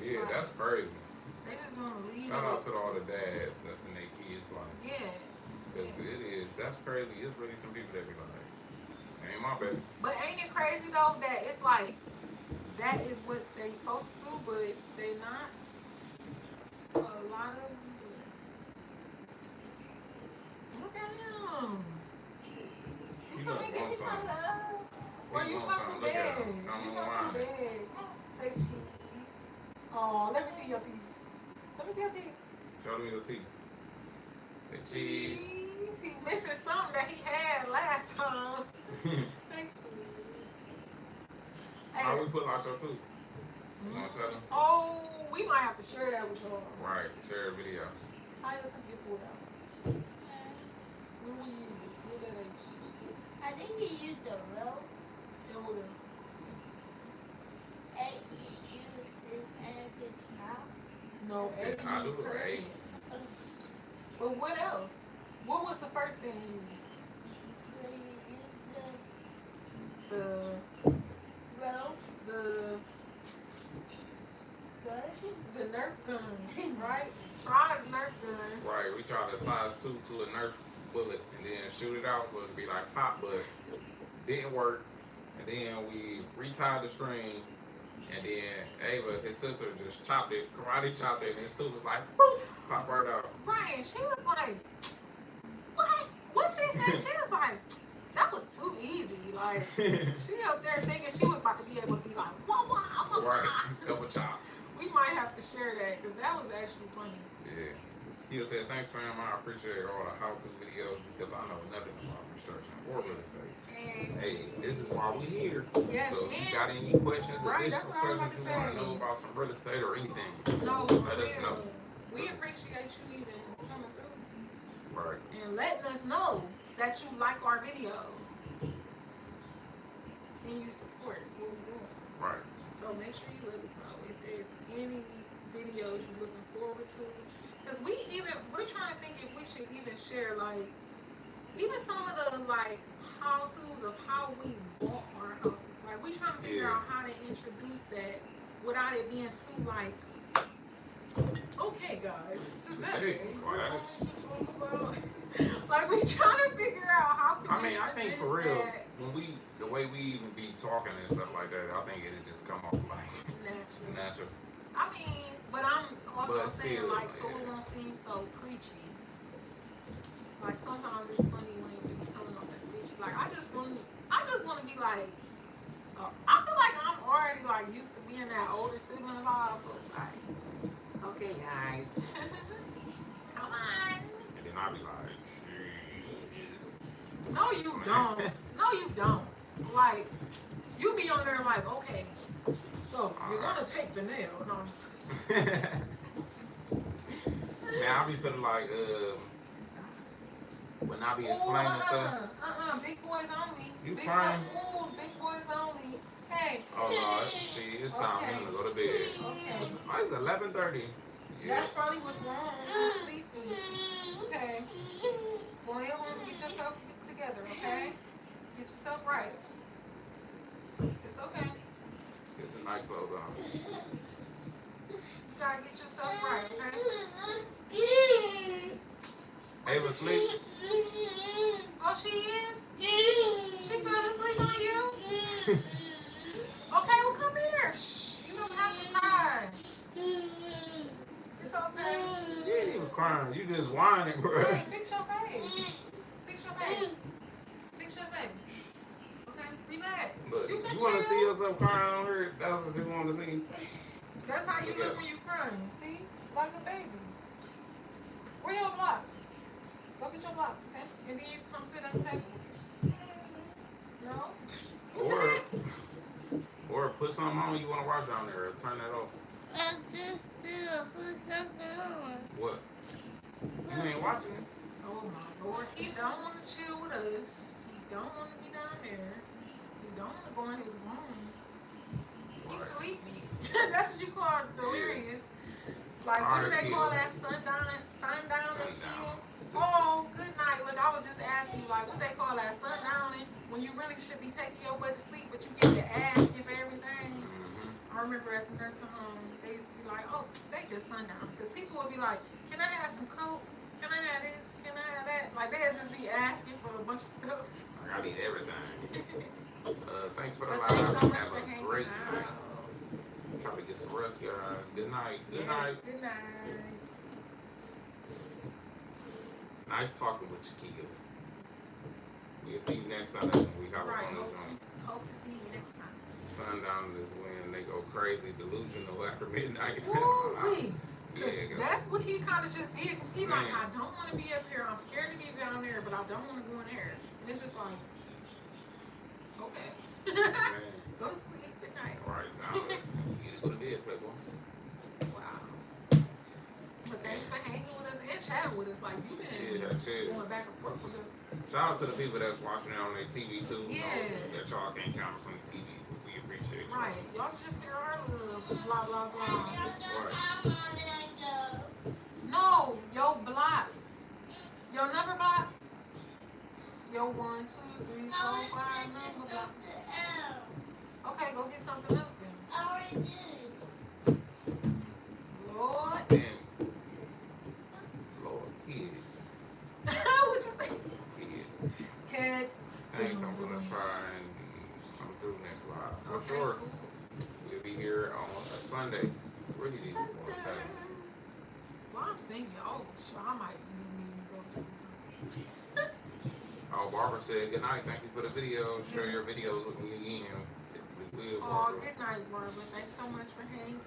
Yeah, like, that's crazy. They just want to leave. Shout out to all the dads that's in their kids' life. Yeah. Because it is, that's crazy. It's really some people that be like, ain't my baby. But ain't it crazy though that it's like, that is what they supposed to do, but they not. A lot of them do. Look at him. You Come must and give want me some something. love. Or you want got something. too Look at big. him. I'm You on got mine. too big. Say cheese. Oh, let me see your teeth. Let me see your teeth. Show me your teeth. Say cheese. He missing something that he had last time. Thank you. How Hey. we put out your tooth? You want to tell them? Oh, we might have to share that with y'all. Right, share a video. How your tooth get pulled out? What do we use? What that is? I think he used the rope And what else? and he used this and his mouth. No, Eddie I do, used her right? hand. But what else? What was the first thing you used? So he used The rope, the Nerf gun, right? Try the Nerf gun. Right, we try to tie his tooth to a Nerf bullet and then shoot it out so it'd be like pop, but didn't work. And then we retied the string, and then Ava, his sister, just chopped it, karate chopped it, and his tooth was like, boop, pop right out. Right, she was like, what? What she said? She was like, that was too easy. Like, she up there thinking she was about to be able to be like, wah, wah, wah, wah. Right, couple chops. We might have to share that because that was actually funny. Yeah. He said, thanks fam, I appreciate all the how-to videos because I know nothing about construction or real estate. And Hey, this is why we here. yes, So if you and got any questions, right, additional that's what I was about questions to you want to say. know about some real estate or anything, no, let us know. we appreciate you even coming through Right. and letting us know that you like our videos and you support what we're doing. Right. So make sure you let us know if there's any videos you're looking forward to. Because we're trying to think if we should even share like even some of the like how-tos of how we bought our houses. Like we trying to figure out how to introduce that without it being too like, okay guys, today we're going to talk about like we trying to figure out how can we I think for present real, that when the way we even be talking and stuff like that, I think it'll just come off like natural. I mean, but I'm also saying still, like so it won't seem so preachy. Like sometimes it's funny when it be coming off as preachy. Like I just want to be like, I feel like I'm already like used to being that older sibling vibe. So it's like, okay guys, come on. And then I'll be like, No, you don't. No, you don't. Like, you be on there like, okay, so you're gonna take the nail. No, I'm just man, I be feeling like, when I be explaining stuff. Big boys only. You big crying? Big boys only. Hey. Oh no, it's time for him to go to bed. Okay. It's 11:30. Yeah. That's probably what's wrong. You're sleepy. Okay. Boy, you want to get yourself together, okay? Get yourself right. It's okay. Get the night clothes on. You gotta get yourself right, okay? Ava sleep? Oh, she is? She fell asleep on you? Okay, well come here. Shh. You don't have to cry. It's okay. You ain't even crying. You just whining, bro. Hey, fix your face. Fix your face. Fix your face. Okay, relax. But You can you want to chill. see yourself crying on her? That's what you want to see? That's how you look when you crying. See? Like a baby. Where your blocks? Go get your blocks, okay? And then you come sit on the table. No? Or put something on you want to watch down there. Turn that off. I just put something on. What? You ain't watching it? Oh my Lord. He don't want to chill with us. He don't want to be down there. He don't want to go in his room. He's sleepy. That's what you call delirious. Like, what do they call that? Sundown. Oh, good night. Look, I was just asking you, like, what they call that? Sundowning? When you really should be taking your butt to sleep, but you get to asking for everything. I remember at the nursing home, they used to be like, oh, they just sundown. Because people would be like, can I have some Coke? Can I have this? Can I have that? Like, they'd just be asking for a bunch of stuff. I need everything. Thanks for the But live. thanks so much Have for a hanging great out. night. Try to get some rest, guys. Good night. Good Yes, night. Good night. Nice talking with you, Kia. We'll see you next Sunday when we have Right. on the joint. Hope to see you next time. Sundown is when they go crazy, delusional after midnight. Woo-wee. Yeah, girl. That's what he kind of just did. Because he's like, Man. I don't want to be up here. I'm scared to be down there, but I don't want to go in there. And it's just like, okay. Man. Go to sleep. Good night. All right, time. You gotta go to bed, playboy. Wow. But thanks for hanging with us and chatting with us. Like, you've been Yeah. going back and forth with us. Shout out to the people that's watching it on their TV too. You know, Yeah. that y'all can't count from the TV. We appreciate you. Right. Y'all can just hear our little blah, blah, blah. No, your blocks. Your number blocks. Your 1, 2, 3, 4, 5 number blocks. Okay, go get something else then. I already did. Lord. Damn. Lord, kids. What you say? Kids. Kids. Thanks, I'm gonna try and come through next live. For Okay, sure. cool. We'll be here on a Sunday. Really need on a Saturday. Well, I'm singing. Oh, sure, I might need to go to Oh, Barbara said good night. Thank you for the video. Share your videos with me again. We will, Oh, Barbara. good night, Barbara. Thanks so much for hanging.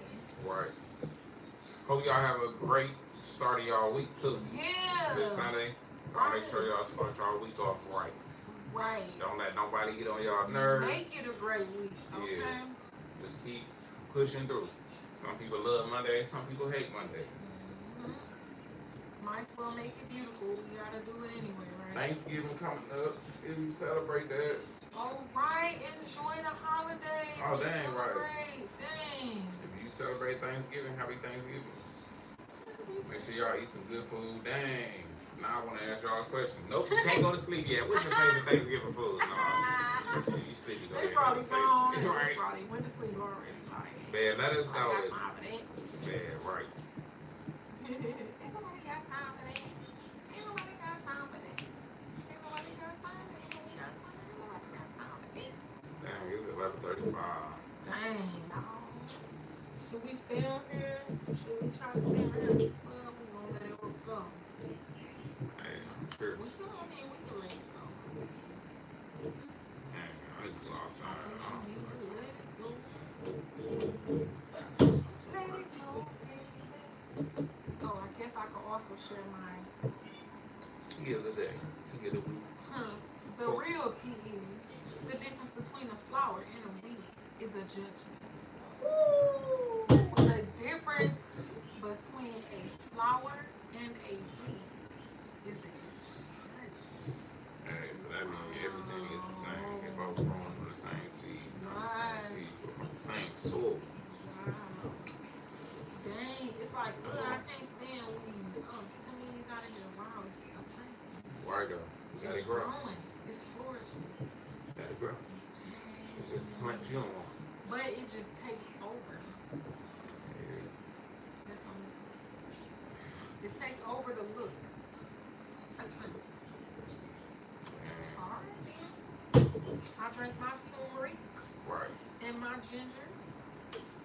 Right. Hope y'all have a great start of y'all week too. Yeah. This Sunday. Y'all make sure y'all start y'all week off right. Right. Don't let nobody get on y'all nerves. Make it a great week, okay? Yeah. Just keep pushing through. Some people love Monday, some people hate Monday. Mm-hmm. Might as well make it beautiful. We gotta do it anyway, right? Thanksgiving coming up. If you celebrate that, All right. Enjoy the holidays. Oh, dang, right. Celebrate. Dang. if you celebrate Thanksgiving, happy Thanksgiving. Make sure y'all eat some good food. Dang. Now I want to ask y'all a question. Nope, you can't go to sleep yet. What's your favorite Thanksgiving food? No, you sleepy. Go They ahead. probably gone. Right. They probably went to sleep already. Like, Man, let us I know. got time for that. Man, right. Ain't nobody got time for that. Ain't nobody got time for that. Ain't nobody got time for that. Ain't nobody got time. Ain't nobody got time for that. Dang, it's 11:35. Dang, dog. Should we stay up here? Should we try to stay around this club? We gonna let it go. Hey, sure. We can, I mean, we can let it go. Dang, I need to go outside. I think we can let it go. Let it go, baby. Oh, I guess I could also share mine. Tea of the day. Tea of the week. The real tea is the difference between a flower and a weed is a judgment. Ooh, the difference between a flower and a weed is a judgment. Hey, so that means everything is the same. If I was growing from the same seed, not the same seed, but from the same soil. Wow. Dang, it's like, I can't stand weeds. Oh, get the weeds out of here. Wow, it's a plant. Why though? Let It's it grow. growing. It's flourishing. Let it grow. It's just the plant you don't want. But it just takes over. Yeah. That's all. It takes over the look. That's funny. And, Alright then. I drank my turmeric right. and my ginger.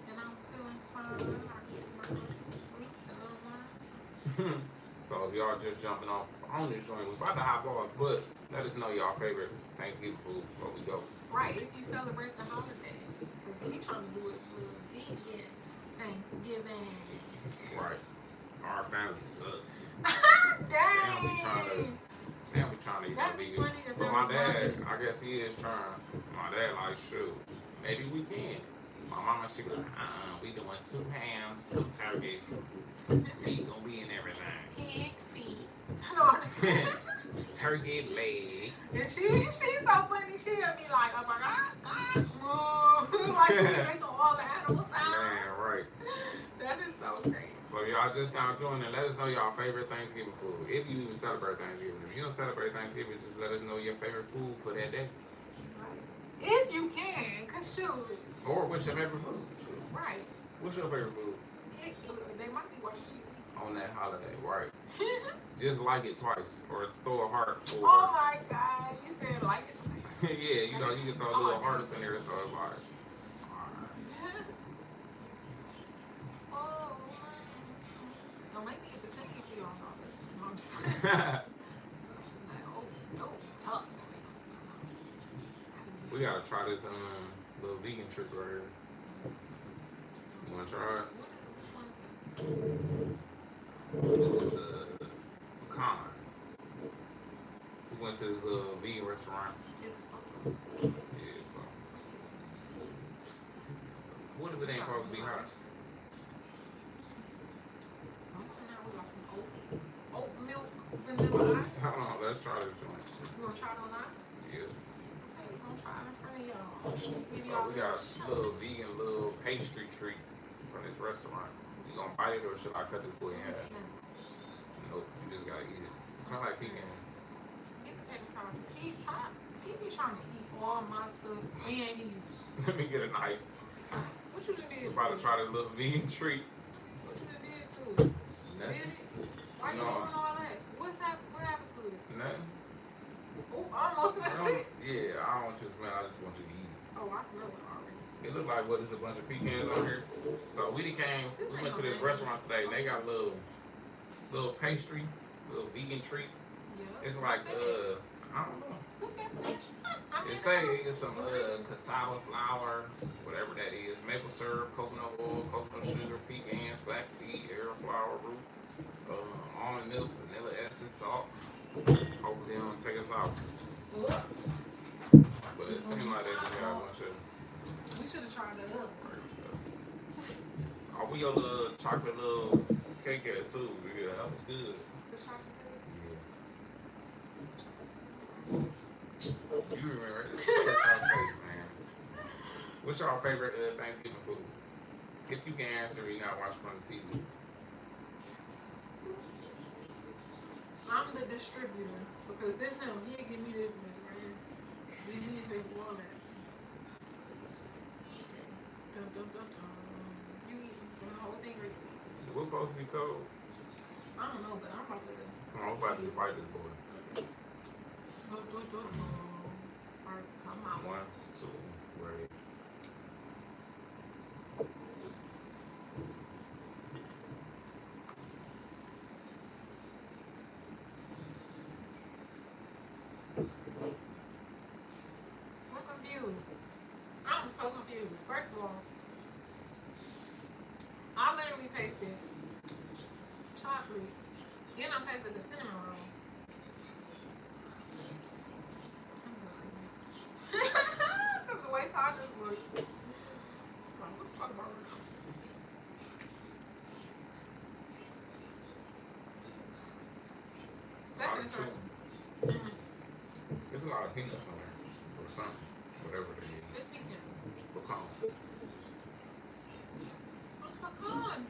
And I'm feeling fine. I get my butt to sleep a little while. So if y'all just jumping off on this joint, we about to hop off, but let us know y'all favorite Thanksgiving food before we go. Right, if you celebrate the holiday. Because we trying to do it for vegan Thanksgiving. Right. Our family suck. Dang! They don't be trying to eat no That'd be vegan. funny if But that my was dad, mine. I guess he is trying. My dad like, shoot, maybe we can. My mama, she was like, we doing 2 hams, 2 turkeys. Meat gonna be in everything. Pig feet. No, I'm just kidding. Turkey leg. And she's so funny. She'll be like, oh my God, moo. Like she be making all the animal sounds. Man, right. That is so great. So y'all just now joining. Let us know y'all favorite Thanksgiving food. If you even celebrate Thanksgiving. If you don't celebrate Thanksgiving, just let us know your favorite food for that day. Right. If you can, cause shoot. Or what's your favorite food? Shoot. Right. What's your favorite food? They might be watching TV. On that holiday, right? Just like it twice, or throw a heart. Or, Oh my God, you said like it twice. yeah, you know, you can throw a little hearts in there, so it's like, alright. Oh, don't make me get the same for y'all dollars. No, I'm just like, oh, no, tough. We gotta try this little vegan trick right here. You wanna try it? This is the pecan. We went to this little vegan restaurant. Is it so Yeah, so. What if it ain't supposed to be hot? Now we got some oat milk vanilla ice. Hold on, let's try this joint. You wanna try it on that? Yeah. Okay, we're gonna try it in front of y'all. Give So y'all we got a show. little vegan little pastry treat from this restaurant. You gonna bite it or should I cut this boy in half? Nope, you just gotta eat it. It smells like pecans. Get the paper towel, 'cause he be trying to eat all my stuff and he. Let me get a knife. What you done did? We're about to to try this little vegan treat. What you done did to it? Did Nothing. it? Why you No. doing all that? What's happened? What happened to it? Nothing. Oh, almost nothing. Yeah, I don't want you to smell. I just want you to eat it. Oh, I smell it already. It look like what is a bunch of pecans on here. So we came. This We ain't went to no this vegan. restaurant today. And they got a little pastry, little vegan treat. Yeah. It's like I don't know. Look at that. It say it's some cassava flour, whatever that is, maple syrup, coconut oil, coconut sugar, pecans, flaxseed, air flour root, almond milk, vanilla essence, salt. Hopefully they don't take us out. But it seemed like they just got a bunch of We should have tried that up. random stuff. Oh, we got a little chocolate little cake at too. Yeah, that was good. The chocolate cake. Yeah. You remember this? That's our face, man. What's your favorite Thanksgiving food? If you can answer, you gotta watch from the TV. I'm the distributor because this him. He give me this much right here. Then he pay for all that. Dun, dun, dun, dun. You eat the whole thing right there. What's supposed to be cold? I don't know, but I'm about to. I'm about to fight this boy. Alright, come on. 1, 2, ready. I'm confused. I'm so confused. First of all, I literally tasted chocolate. Then I tasted the cinnamon roll. Because the way tacos look. What the fuck about it? That's interesting. There's a lot of peanuts on there. Or something. Whatever they is. It's pecan. Pecan. What's pecans?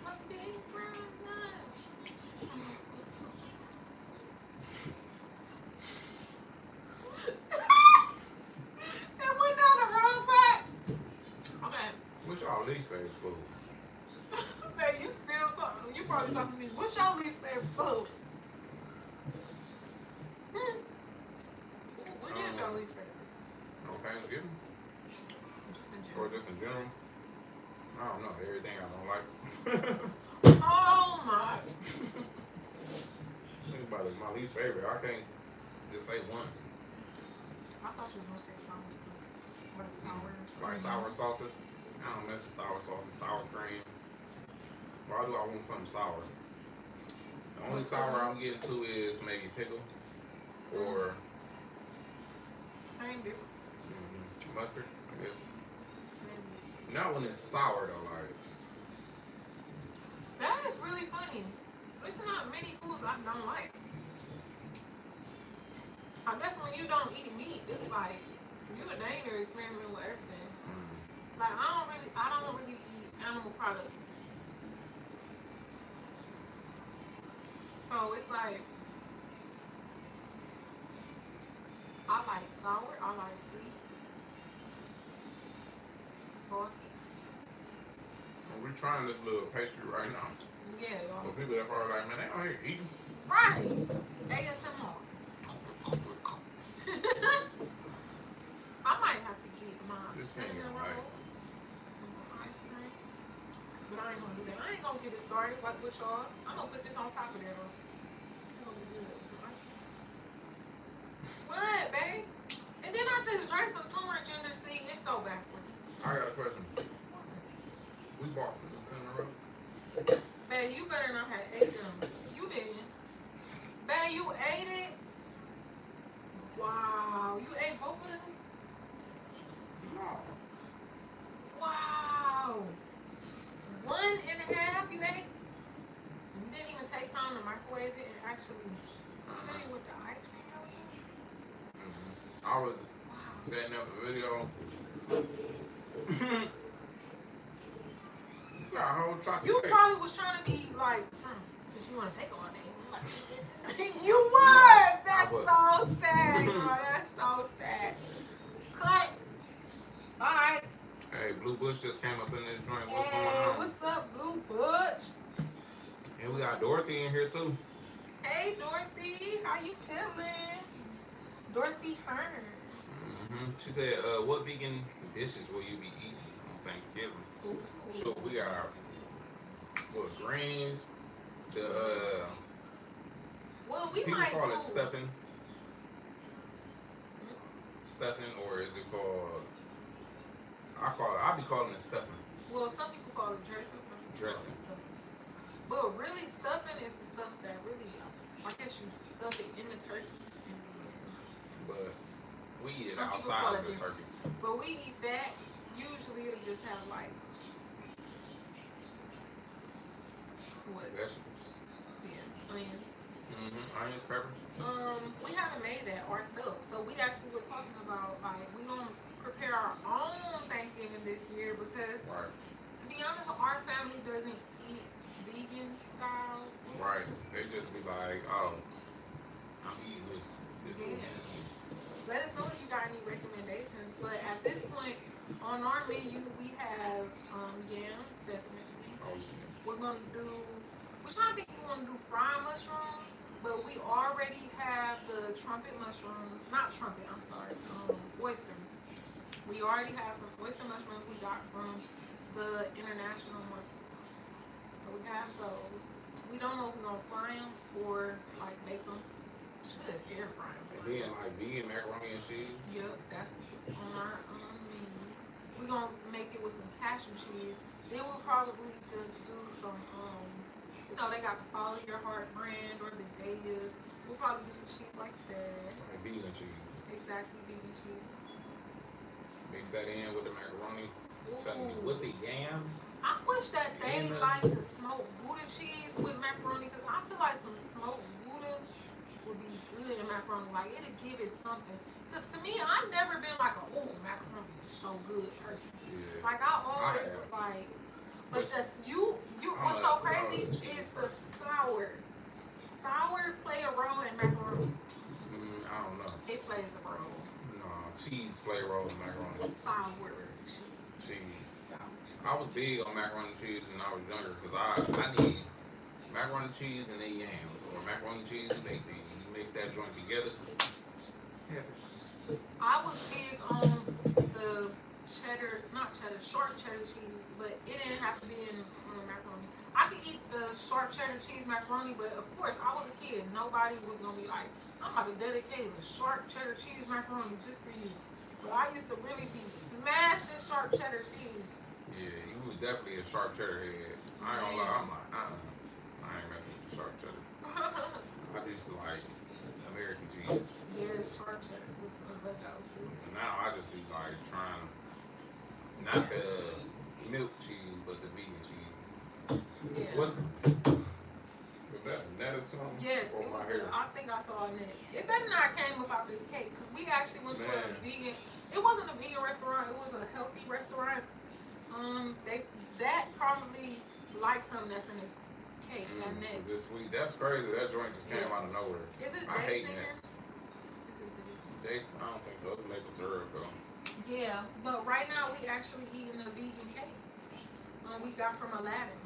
A big brown nut. It went down the wrong path. Okay. What's y'all least favorite food? Man, you still talking. You probably talking to me. What's your least favorite food? What is your least favorite? On Thanksgiving? Just in Or general. just in general? I don't know. Everything I don't like. Oh my. Think about it. My least favorite. I can't just say one. I thought you were gonna say sour stuff. Like sour. Like sour sauces. I don't mess with sour sauces, sour cream. Why do I want something sour? The only sour I'm getting to is maybe pickle or Same difference. mustard, I guess. Not when it's sour though, like. That is really funny. It's not many foods I don't like. I guess when you don't eat meat, it's like you a danger experiment with everything. Like I don't really eat animal products. So it's like I like sour, I like sweet, salty. We're trying this little pastry right now. Yeah, y'all. But people that probably like, man, they out here eating. Right. ASMR. I might have to get my This thing cinnamon is roll like- and some ice cream. But I ain't gonna do that. I ain't gonna get it started like with y'all. I'm gonna put this on top of that. It's gonna be good. Some ice cream. What, babe? And then I just drank some turmeric ginger seed. It's so backwards. I got a question. We bought some new cinnamon rolls. Babe, you better not have ate them. You didn't. Babe, you ate it? Wow. You ate both of them? No. Wow. 1.5 you ate? You didn't even take time to microwave it and actually put it with the ice cream over there? I was Wow. setting up a video. You got a whole chocolate You cake. probably was trying to be like, since you want to take all day. You was! That's was. so sad, bro. That's so sad. Cut. Alright. Hey, Blue Bush just came up in this joint. What's Hey, going on? what's up, Blue Butch? And we got Dorothy in here too. Hey, Dorothy. How you feeling? Dorothy Hearn. She said, what vegan dishes will you be eating on Thanksgiving? Ooh. So we got our greens, the Well, we people might call do it stuffing, or is it called? I be calling it stuffing. Well, some people call it dressing. Some people Dressing. Call it stuffing. But really, stuffing is the stuff that really, I guess you stuff it in the turkey. But we eat it Some people call outside it of the different. turkey. But we eat that. Usually, it'll just have like what? Vegetables. Yeah, onions. Onions, peppers. We haven't made that ourselves, so we actually were talking about like we gonna prepare our own Thanksgiving this year because, Right. to be honest, our family doesn't eat vegan style. Right. They just be like, oh, I'm eating this Yeah. weekend. Let us know if you got any recommendations. But at this point, on our menu, we have yams, definitely. Oh, yeah. We're trying to think if we want to do fried mushrooms, but we already have the trumpet mushrooms, not trumpet, I'm sorry, oyster. We already have some oyster mushrooms we got from the international market. So we have those. We don't know if we're going to fry them or like make them. Should air fry them. And then like vegan macaroni and cheese. Yep, that's on our menu. We're going to make it with some cashew cheese. Then we'll probably just do some, they got the Follow Your Heart brand or the Days. We'll probably do some cheese like that. Like vegan cheese. Exactly, vegan cheese. Mix that in with the macaroni. Something Ooh. with the yams. I wish that they And, like the smoked Gouda cheese with macaroni because I feel like some smoked Gouda would be good in macaroni. Like it'll give it something. Because to me, I've never been like macaroni is so good person. Yeah. Like I always was like, but just what's so crazy is the sour play a role in macaroni. I don't know. It plays a role. No, cheese play a role in macaroni. Sour Cheese. I was big on macaroni and cheese when I was younger because I need macaroni and cheese and then yams or macaroni and cheese and baked beans. You mix that joint together. I was big on the sharp cheddar cheese, but it didn't have to be in macaroni. I could eat the sharp cheddar cheese macaroni, but of course I was a kid. Nobody was gonna be like, I'm about to dedicate the sharp cheddar cheese macaroni just for you. But I used to really be smashing sharp cheddar cheese. Yeah, you was definitely a sharp cheddar head. I ain't gonna lie, I'm like, I ain't messing with sharp cheddar. I used to like American cheese. Yeah, sharp cheddar was a good go-to. And now I just be like trying, not the milk cheese, but the vegan cheese. Yeah. What's that is something? Yes, or it my was. hair? I think I saw it. It better not came about this cake because we actually went to a Man. vegan. It wasn't a vegan restaurant. It was a healthy restaurant. That probably like something that's in this cake. That neck. This sweet. That's crazy. That joint just came out of nowhere. Is it I hate dates in here? that. Dates? I don't think so. It's maple syrup though. Yeah, but right now we actually eating a vegan cake. We got from Aladdin's.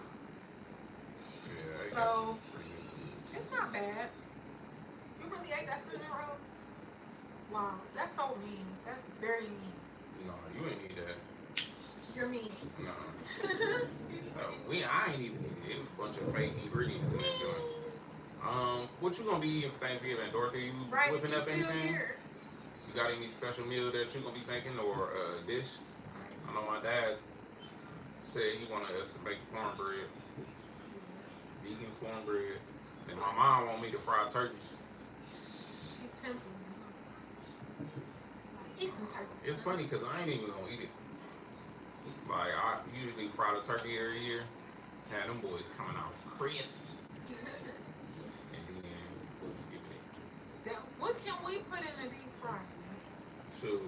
Yeah, it So, got some pretty good. It's not bad. You really ate that cinnamon roll? Wow, that's so mean. That's very mean. No, you ain't need that. You're mean. No. I ain't even eat it. It was a bunch of fake ingredients in that joint. What you gonna be eating for Thanksgiving, Dorothy? You Right, whipping you up still anything? here. You got any special meal that you gonna be making or a dish? I know my dad said he wanted us to make cornbread, vegan cornbread, and my mom want me to fry turkeys. She tempted me. Eat some turkey. It's funny because I ain't even gonna eat it. Like I usually fry the turkey every year. Had them boys coming out crispy. And then what's giving it? Now, what can we put in the deep fry? Shoot,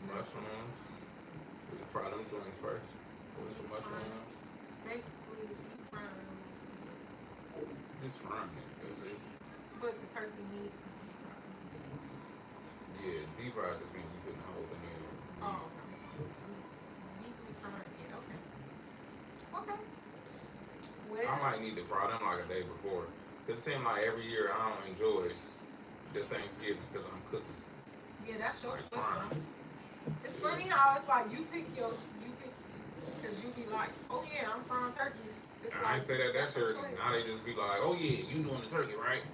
mushrooms. We can fry them joints first. Put some mushrooms. Basically, the deep fry. Just frying it. That's it. But the turkey needs to be Yeah, deep fry just means you putting the whole thing in. fried. Oh, okay. Deeply fried, yeah, okay. Okay. Well, I might need to fry them like a day before. Cause it seems like every year I don't enjoy the Thanksgiving because I'm cooking. yeah, that's your Like choice. frying. Though. It's funny how it's like you pick, because you be like, oh yeah, I'm frying turkeys. It's I ain't say that that's your year. choice. Now they just be like, oh yeah, you doing the turkey, right?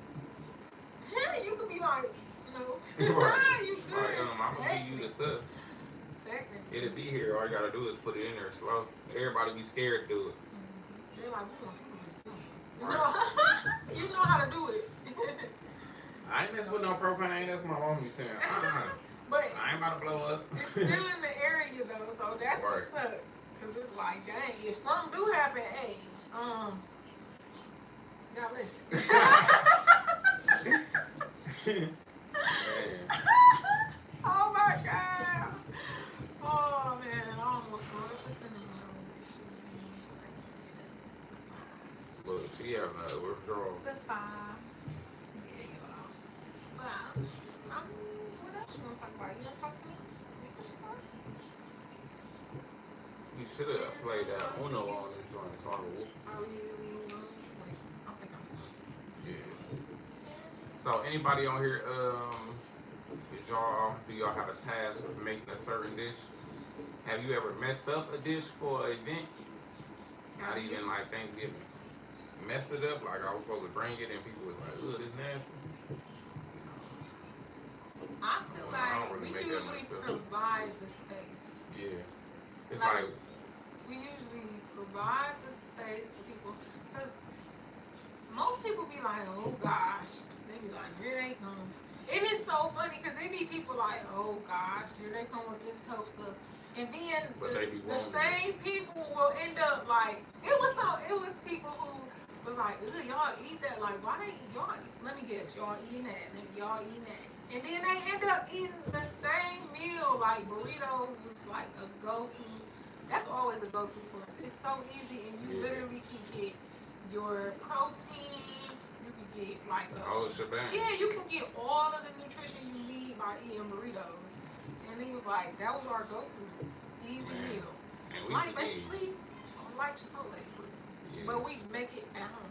Yeah, you could be like, no. Right. You good. Like, I'm gonna give you the stuff. Second. It'll be here. All you gotta do is put it in there slow. Everybody be scared to do it. They're like, we gonna do this. You Right. know, you know how to do it. I ain't mess with no propane. That's my mom be saying. But I ain't about to blow up. it's still in the area though, so that's Right. what sucks. Cause it's like, dang, if something do happen, hey, God bless you. Man. Oh my God. Oh man, I almost brought up the cinnamon roll. Look, she have a withdrawal. The 5. Yeah, y'all. But what else you want to talk about? You want to talk to me? You should have played that Uno on this joint. So I would. Are we wait, I think I'm sorry. Yeah. So anybody on here, do y'all have a task of making a certain dish? Have you ever messed up a dish for an event? Not even like Thanksgiving. Messed it up, like I was supposed to bring it and people was like, ugh, this nasty. I feel I don't like really we make that usually much stuff. provide the space. Yeah. It's Like, like we usually provide the space for people. Because most people be like, oh gosh. They be like, here they come. And it's so funny because it be people like, oh gosh, here they come with this help stuff. And then the same people will end up like, it was people who was like, ugh, y'all eat that. Like, why y'all, let me guess, y'all eating that. And y'all eating that. And then they end up eating the same meal. Like, burritos was like a go-to. That's always a go-to for us. It's so easy, and you literally can get your protein. You can get like the whole shebang. Yeah, you can get all of the nutrition you need by eating burritos. And he was like, that was our go-to easy meal. And we Like basically, like Chipotle food, but we make it at home.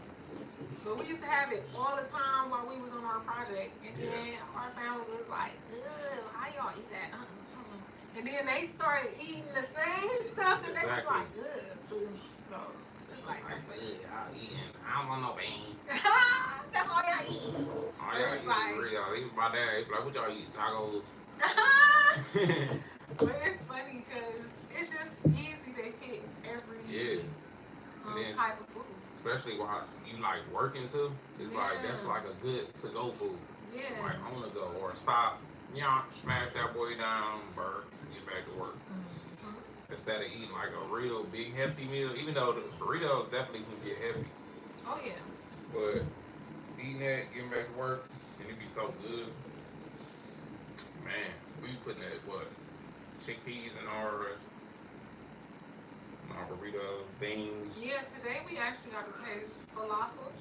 But we used to have it all the time while we was on our project, and then our family was like, ugh, how y'all eat that? And then they started eating the same stuff, and they was like, ugh. So it's like, that's what y'all eating. I don't want no beans. that's all y'all eat. All y'all eat is real. Even my dad, he's like, what y'all eat? Tacos. But it's funny because it's just easy to hit every type of food. Especially while you like working too. It's like that's like a good to go food. Yeah. Like on the go or stop, smash that boy down, burp, get back to work. Instead of eating like a real big hefty meal, even though the burritos definitely can get heavy. Oh yeah. But eating that, getting back to work, and it be so good. Man, we putting that chickpeas in our burritos, beans. Yeah, today we actually got to taste falafel.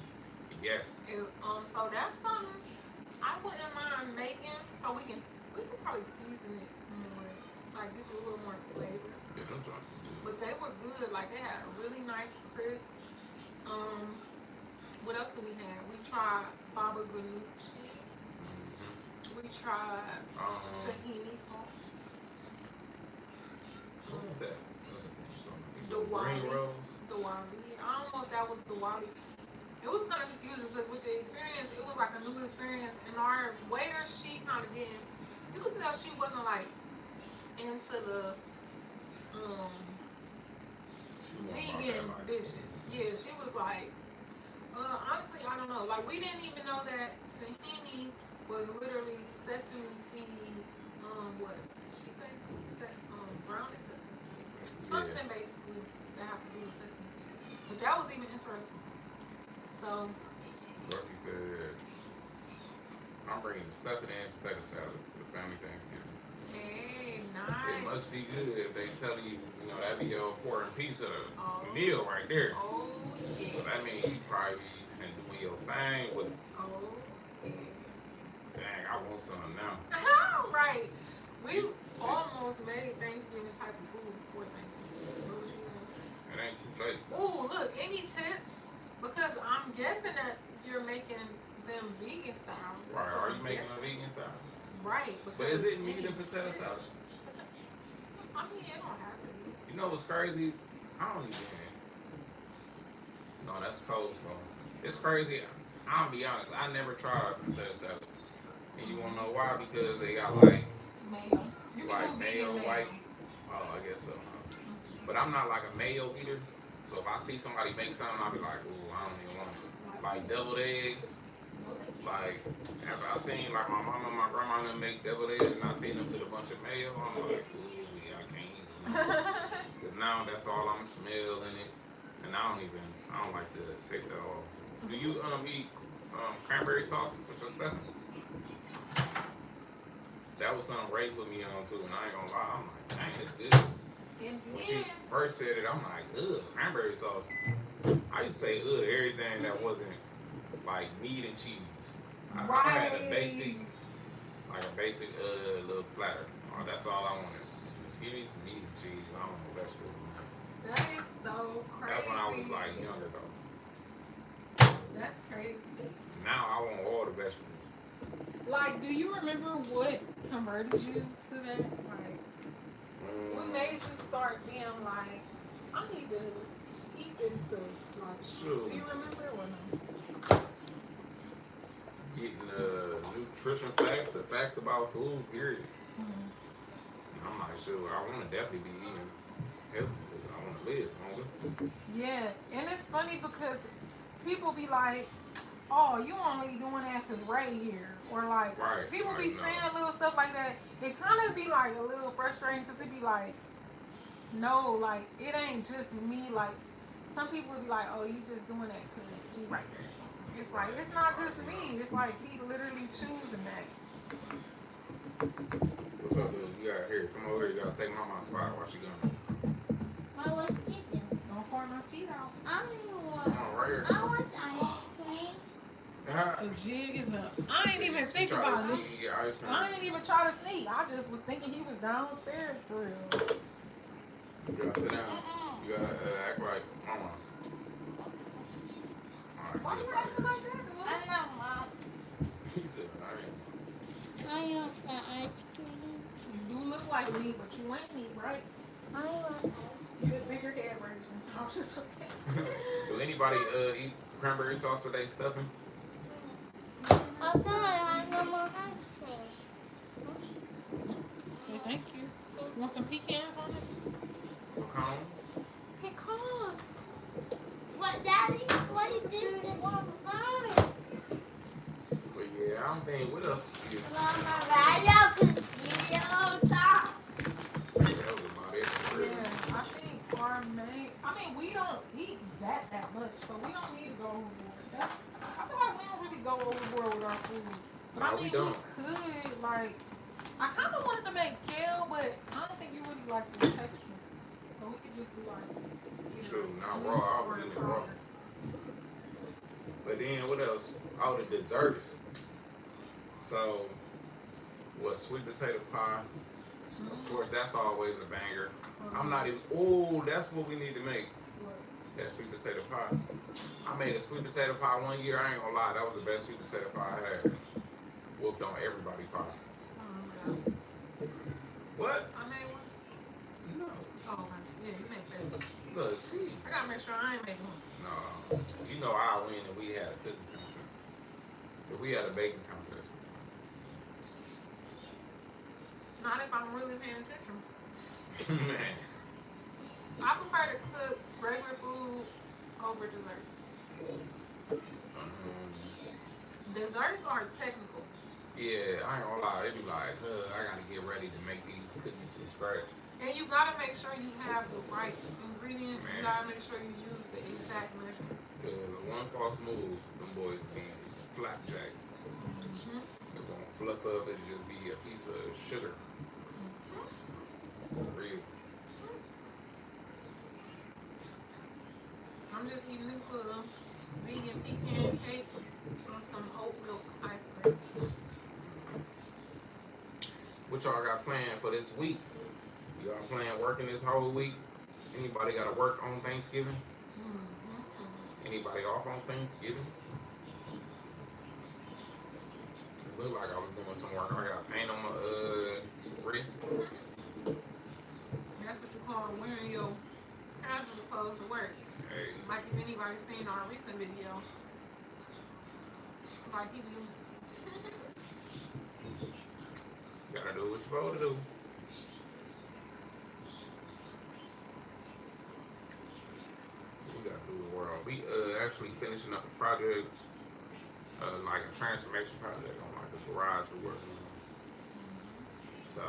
Yes. So that's something I wouldn't mind making. So we can probably season it more, like give it a little more flavor. Yeah, that's right. But they were good. Like they had a really nice crisp. What else did we have? We tried baba ganoush. We tried tahini sauce. What was that? The green rolls. The wali. I don't know if that was the wali. It was kind of confusing because with the experience, it was like a new experience. And our waiter, she kind of didn't. You could tell she wasn't like into the vegan dishes. Yeah, she was like, honestly, I don't know. Like we didn't even know that tahini was literally sesame seed. What she say? Brownie sesame. Something basically that have to do with sesame seed. But that was even interesting. So. Lucky said, I'm bringing the stuffing and potato salad to the family Thanksgiving. Hey, nice. It must be good if they tell you, that'd be your important piece of the meal right there. Oh, yeah. So that means you probably been doing your thing with it. Oh. Dang, I want some now. Right. We almost made Thanksgiving type of food before Thanksgiving. It ain't too late. Oh, look, any tips? Because I'm guessing that you're making them vegan style. Right, are you making a vegan style? Right. But is it meat and potato salad? I mean, it don't have to be. You know what's crazy? I don't even. No, that's coleslaw. It's crazy. I'll be honest. I never tried potato salad. And you wanna know why? Because they got like mayo. You like mayo, white. Oh, I guess so. But I'm not like a mayo eater. So if I see somebody make something, I'll be like, ooh, I don't even want it. Like deviled eggs. Like after I seen like my mama and my grandma them make deviled eggs, and I seen them put a bunch of mayo, I'm like, ooh, yeah, I can't eat them. Cause now that's all I'm smelling it, and I don't like the taste at all. Do you eat cranberry sauce with your stuff? That was something Ray put me on too, and I ain't gonna lie, I'm like, dang, it's good. When she first said it, I'm like, ugh, cranberry sauce. I used to say everything that wasn't like meat and cheese. I had a basic, like a basic little platter. That's all I wanted. Just give me some meat and cheese. I don't know vegetables. That is so crazy. That's when I was like younger though. That's crazy. Now I want all the vegetables. Like, do you remember what converted you to that? Like, what made you start being like, I need to eat this stuff? Like, Sure. do you remember or no? Getting nutrition facts, the facts about food, period. Mm-hmm. I'm not sure. I want to definitely be eating healthy because I want to live longer. Yeah, and it's funny because people be like, oh, you only doing that because Ray here. Or like, right, people right, be saying little stuff like that. It kind of be like a little frustrating because it be like, no, like, it ain't just me. Like, some people be like, oh, you just doing that because she right there. It's like, it's not just me. It's like he literally choosing that. What's up, dude? You got here. Come over here. You got to take Mama's spot while she gone. I was eating. Don't pour my feet out. I don't want. Come on, right here. I want ice cream. The jig is up. I ain't even think about it. I ain't even try to sneak. I just was thinking he was downstairs for real. You gotta sit down. You gotta act like Mama. Why you acting like that, dude? I know, Mom. He said, alright. I want the ice cream. You do look like me, but you ain't me, right? I want You're the bigger head version. I'm just Do anybody eat cranberry sauce with their stuffing? I thought I had no more ice cream. Okay, thank you. Want some pecans on it? Pecan? Pecans. What, Daddy? What is this? What about it? But yeah, I'm thinking, what else? Mama, I love to see you all the time. That was about it. Yeah, I think our main. I mean, we don't eat that much, so we don't need to go overboard. I feel like we don't really go overboard with our food. But No, I mean, we don't. we could, like, I kind of wanted to make kale, but I don't think you really like the texture. So we could just do like. True, not raw. I was eating it raw. But then what else? Oh, the desserts. So, what? Sweet potato pie. Of course, that's always a banger. I'm not even. Oh, that's what we need to make. That sweet potato pie. I made a sweet potato pie one year. I ain't gonna lie, that was the best sweet potato pie I had. Whooped on everybody pie. What? I made one. No. Oh, okay. Yeah, you make that. Look, see. I gotta make sure I ain't making one. No. You know I win if we had a cooking contest. If we had a baking contest. Not if I'm really paying attention. Man. I prefer to cook regular food over desserts. Desserts are technical. Yeah, I ain't gonna lie. They be like, I gotta get ready to make these cookies from scratch. And you gotta make sure you have the right ingredients. Man. You gotta make sure you use the exact measurement. Cause one false move, them boys be flapjacks. It won't fluff up, it'll just be a piece of sugar. Real. I'm just eating this little vegan pecan cake on some oat milk ice cream. What y'all got planned for this week? Y'all plan working this whole week? Anybody gotta work on Thanksgiving? Anybody off on Thanksgiving? It looked like I was doing some work. I got paint on my wrist. That's what you call wearing your casual clothes to work. Hey, Like if anybody's seen our recent video. It's like you do. gotta do what you're supposed to do. We gotta do the world. We actually finishing up a project, like a transformation project on like a garage we're working on. So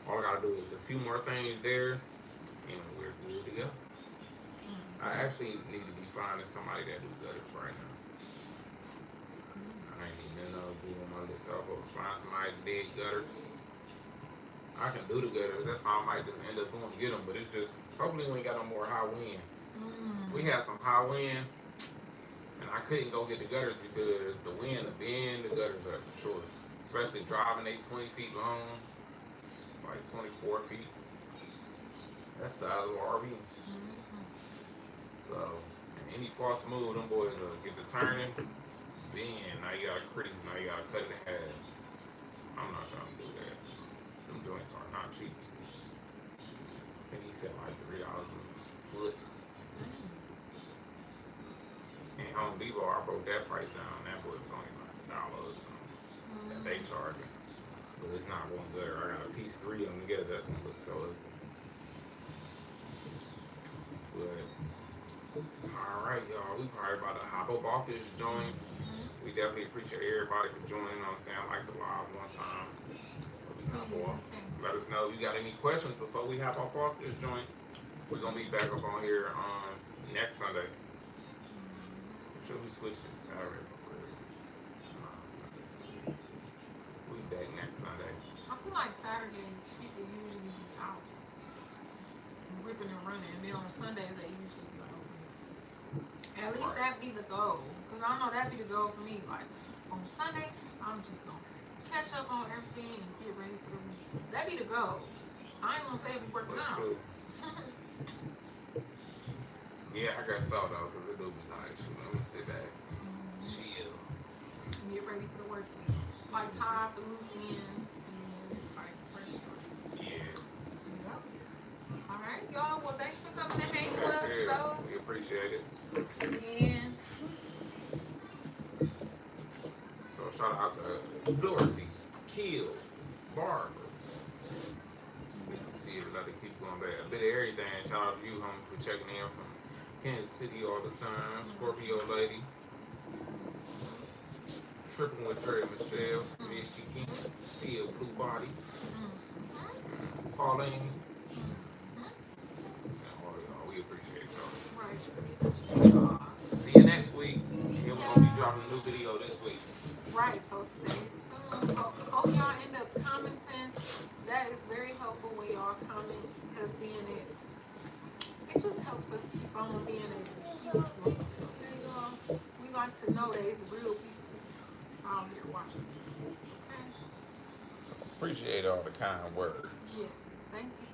all I gotta do is a few more things there, and we're good to go. I actually need to be finding somebody that do gutters right now. I ain't even doing my list. I'm supposed to find somebody that did gutters. I can do the gutters. That's how I might just end up going to get them. But it's just hopefully we ain't got no more high wind. We had some high wind, and I couldn't go get the gutters because the wind will bend the gutters up for sure. Especially driving, they 20 feet long, like 24 feet. That's the size of an RV. So, any false move, them boys will get to turning, bend. Now you gotta crease, now you gotta cut it in half. I'm not trying to do that. Them joints are not cheap. I think he said like $3 a foot. And Home Depot, I broke that price down. That boy was only like $1 or something that they charging. But it's not one gutter. I got a piece 3 of them together. That's gonna look so ugly. But alright, y'all. We probably about to hop up off this joint. We definitely appreciate everybody for joining. On saying like the live one time. We hop off. Let us know if you got any questions before we hop off this joint. We're gonna be back up on here on next Sunday. Should we switch to Saturday? We'll be back next Sunday. I feel like Saturdays people usually be out ripping and running, and then on Sundays they usually be like open. At least that be the goal, cause I know that be the goal for me. Like on Sunday, I'm just gonna catch up on everything and get ready for the week. That be the goal. I ain't gonna say it be working out. Yeah, I got salt though, cause it do be like, let me sit back, chill, get ready for the work week. Like tie up the loose ends, and it's like fresh start. yeah. All right, y'all. Well, thanks for coming to hang with us, though. We appreciate it. And So shout out to Dorothy, Kill, Barbara. See if I can keep going back. A bit of everything. Shout out to you, homie, for checking in from Kansas City all the time. Scorpio lady. Tripping with Trey Michelle. Michigan. Still blue body. Pauline. We appreciate y'all. See you next week. We're gonna be dropping a new video this week. right, so stay tuned. Hope y'all end up commenting. That is very helpful when y'all comment, because then it just helps us keep on being able to keep okay, y'all. We like to know there's real people out here watching. Okay? Appreciate all the kind words. Yes. Thank you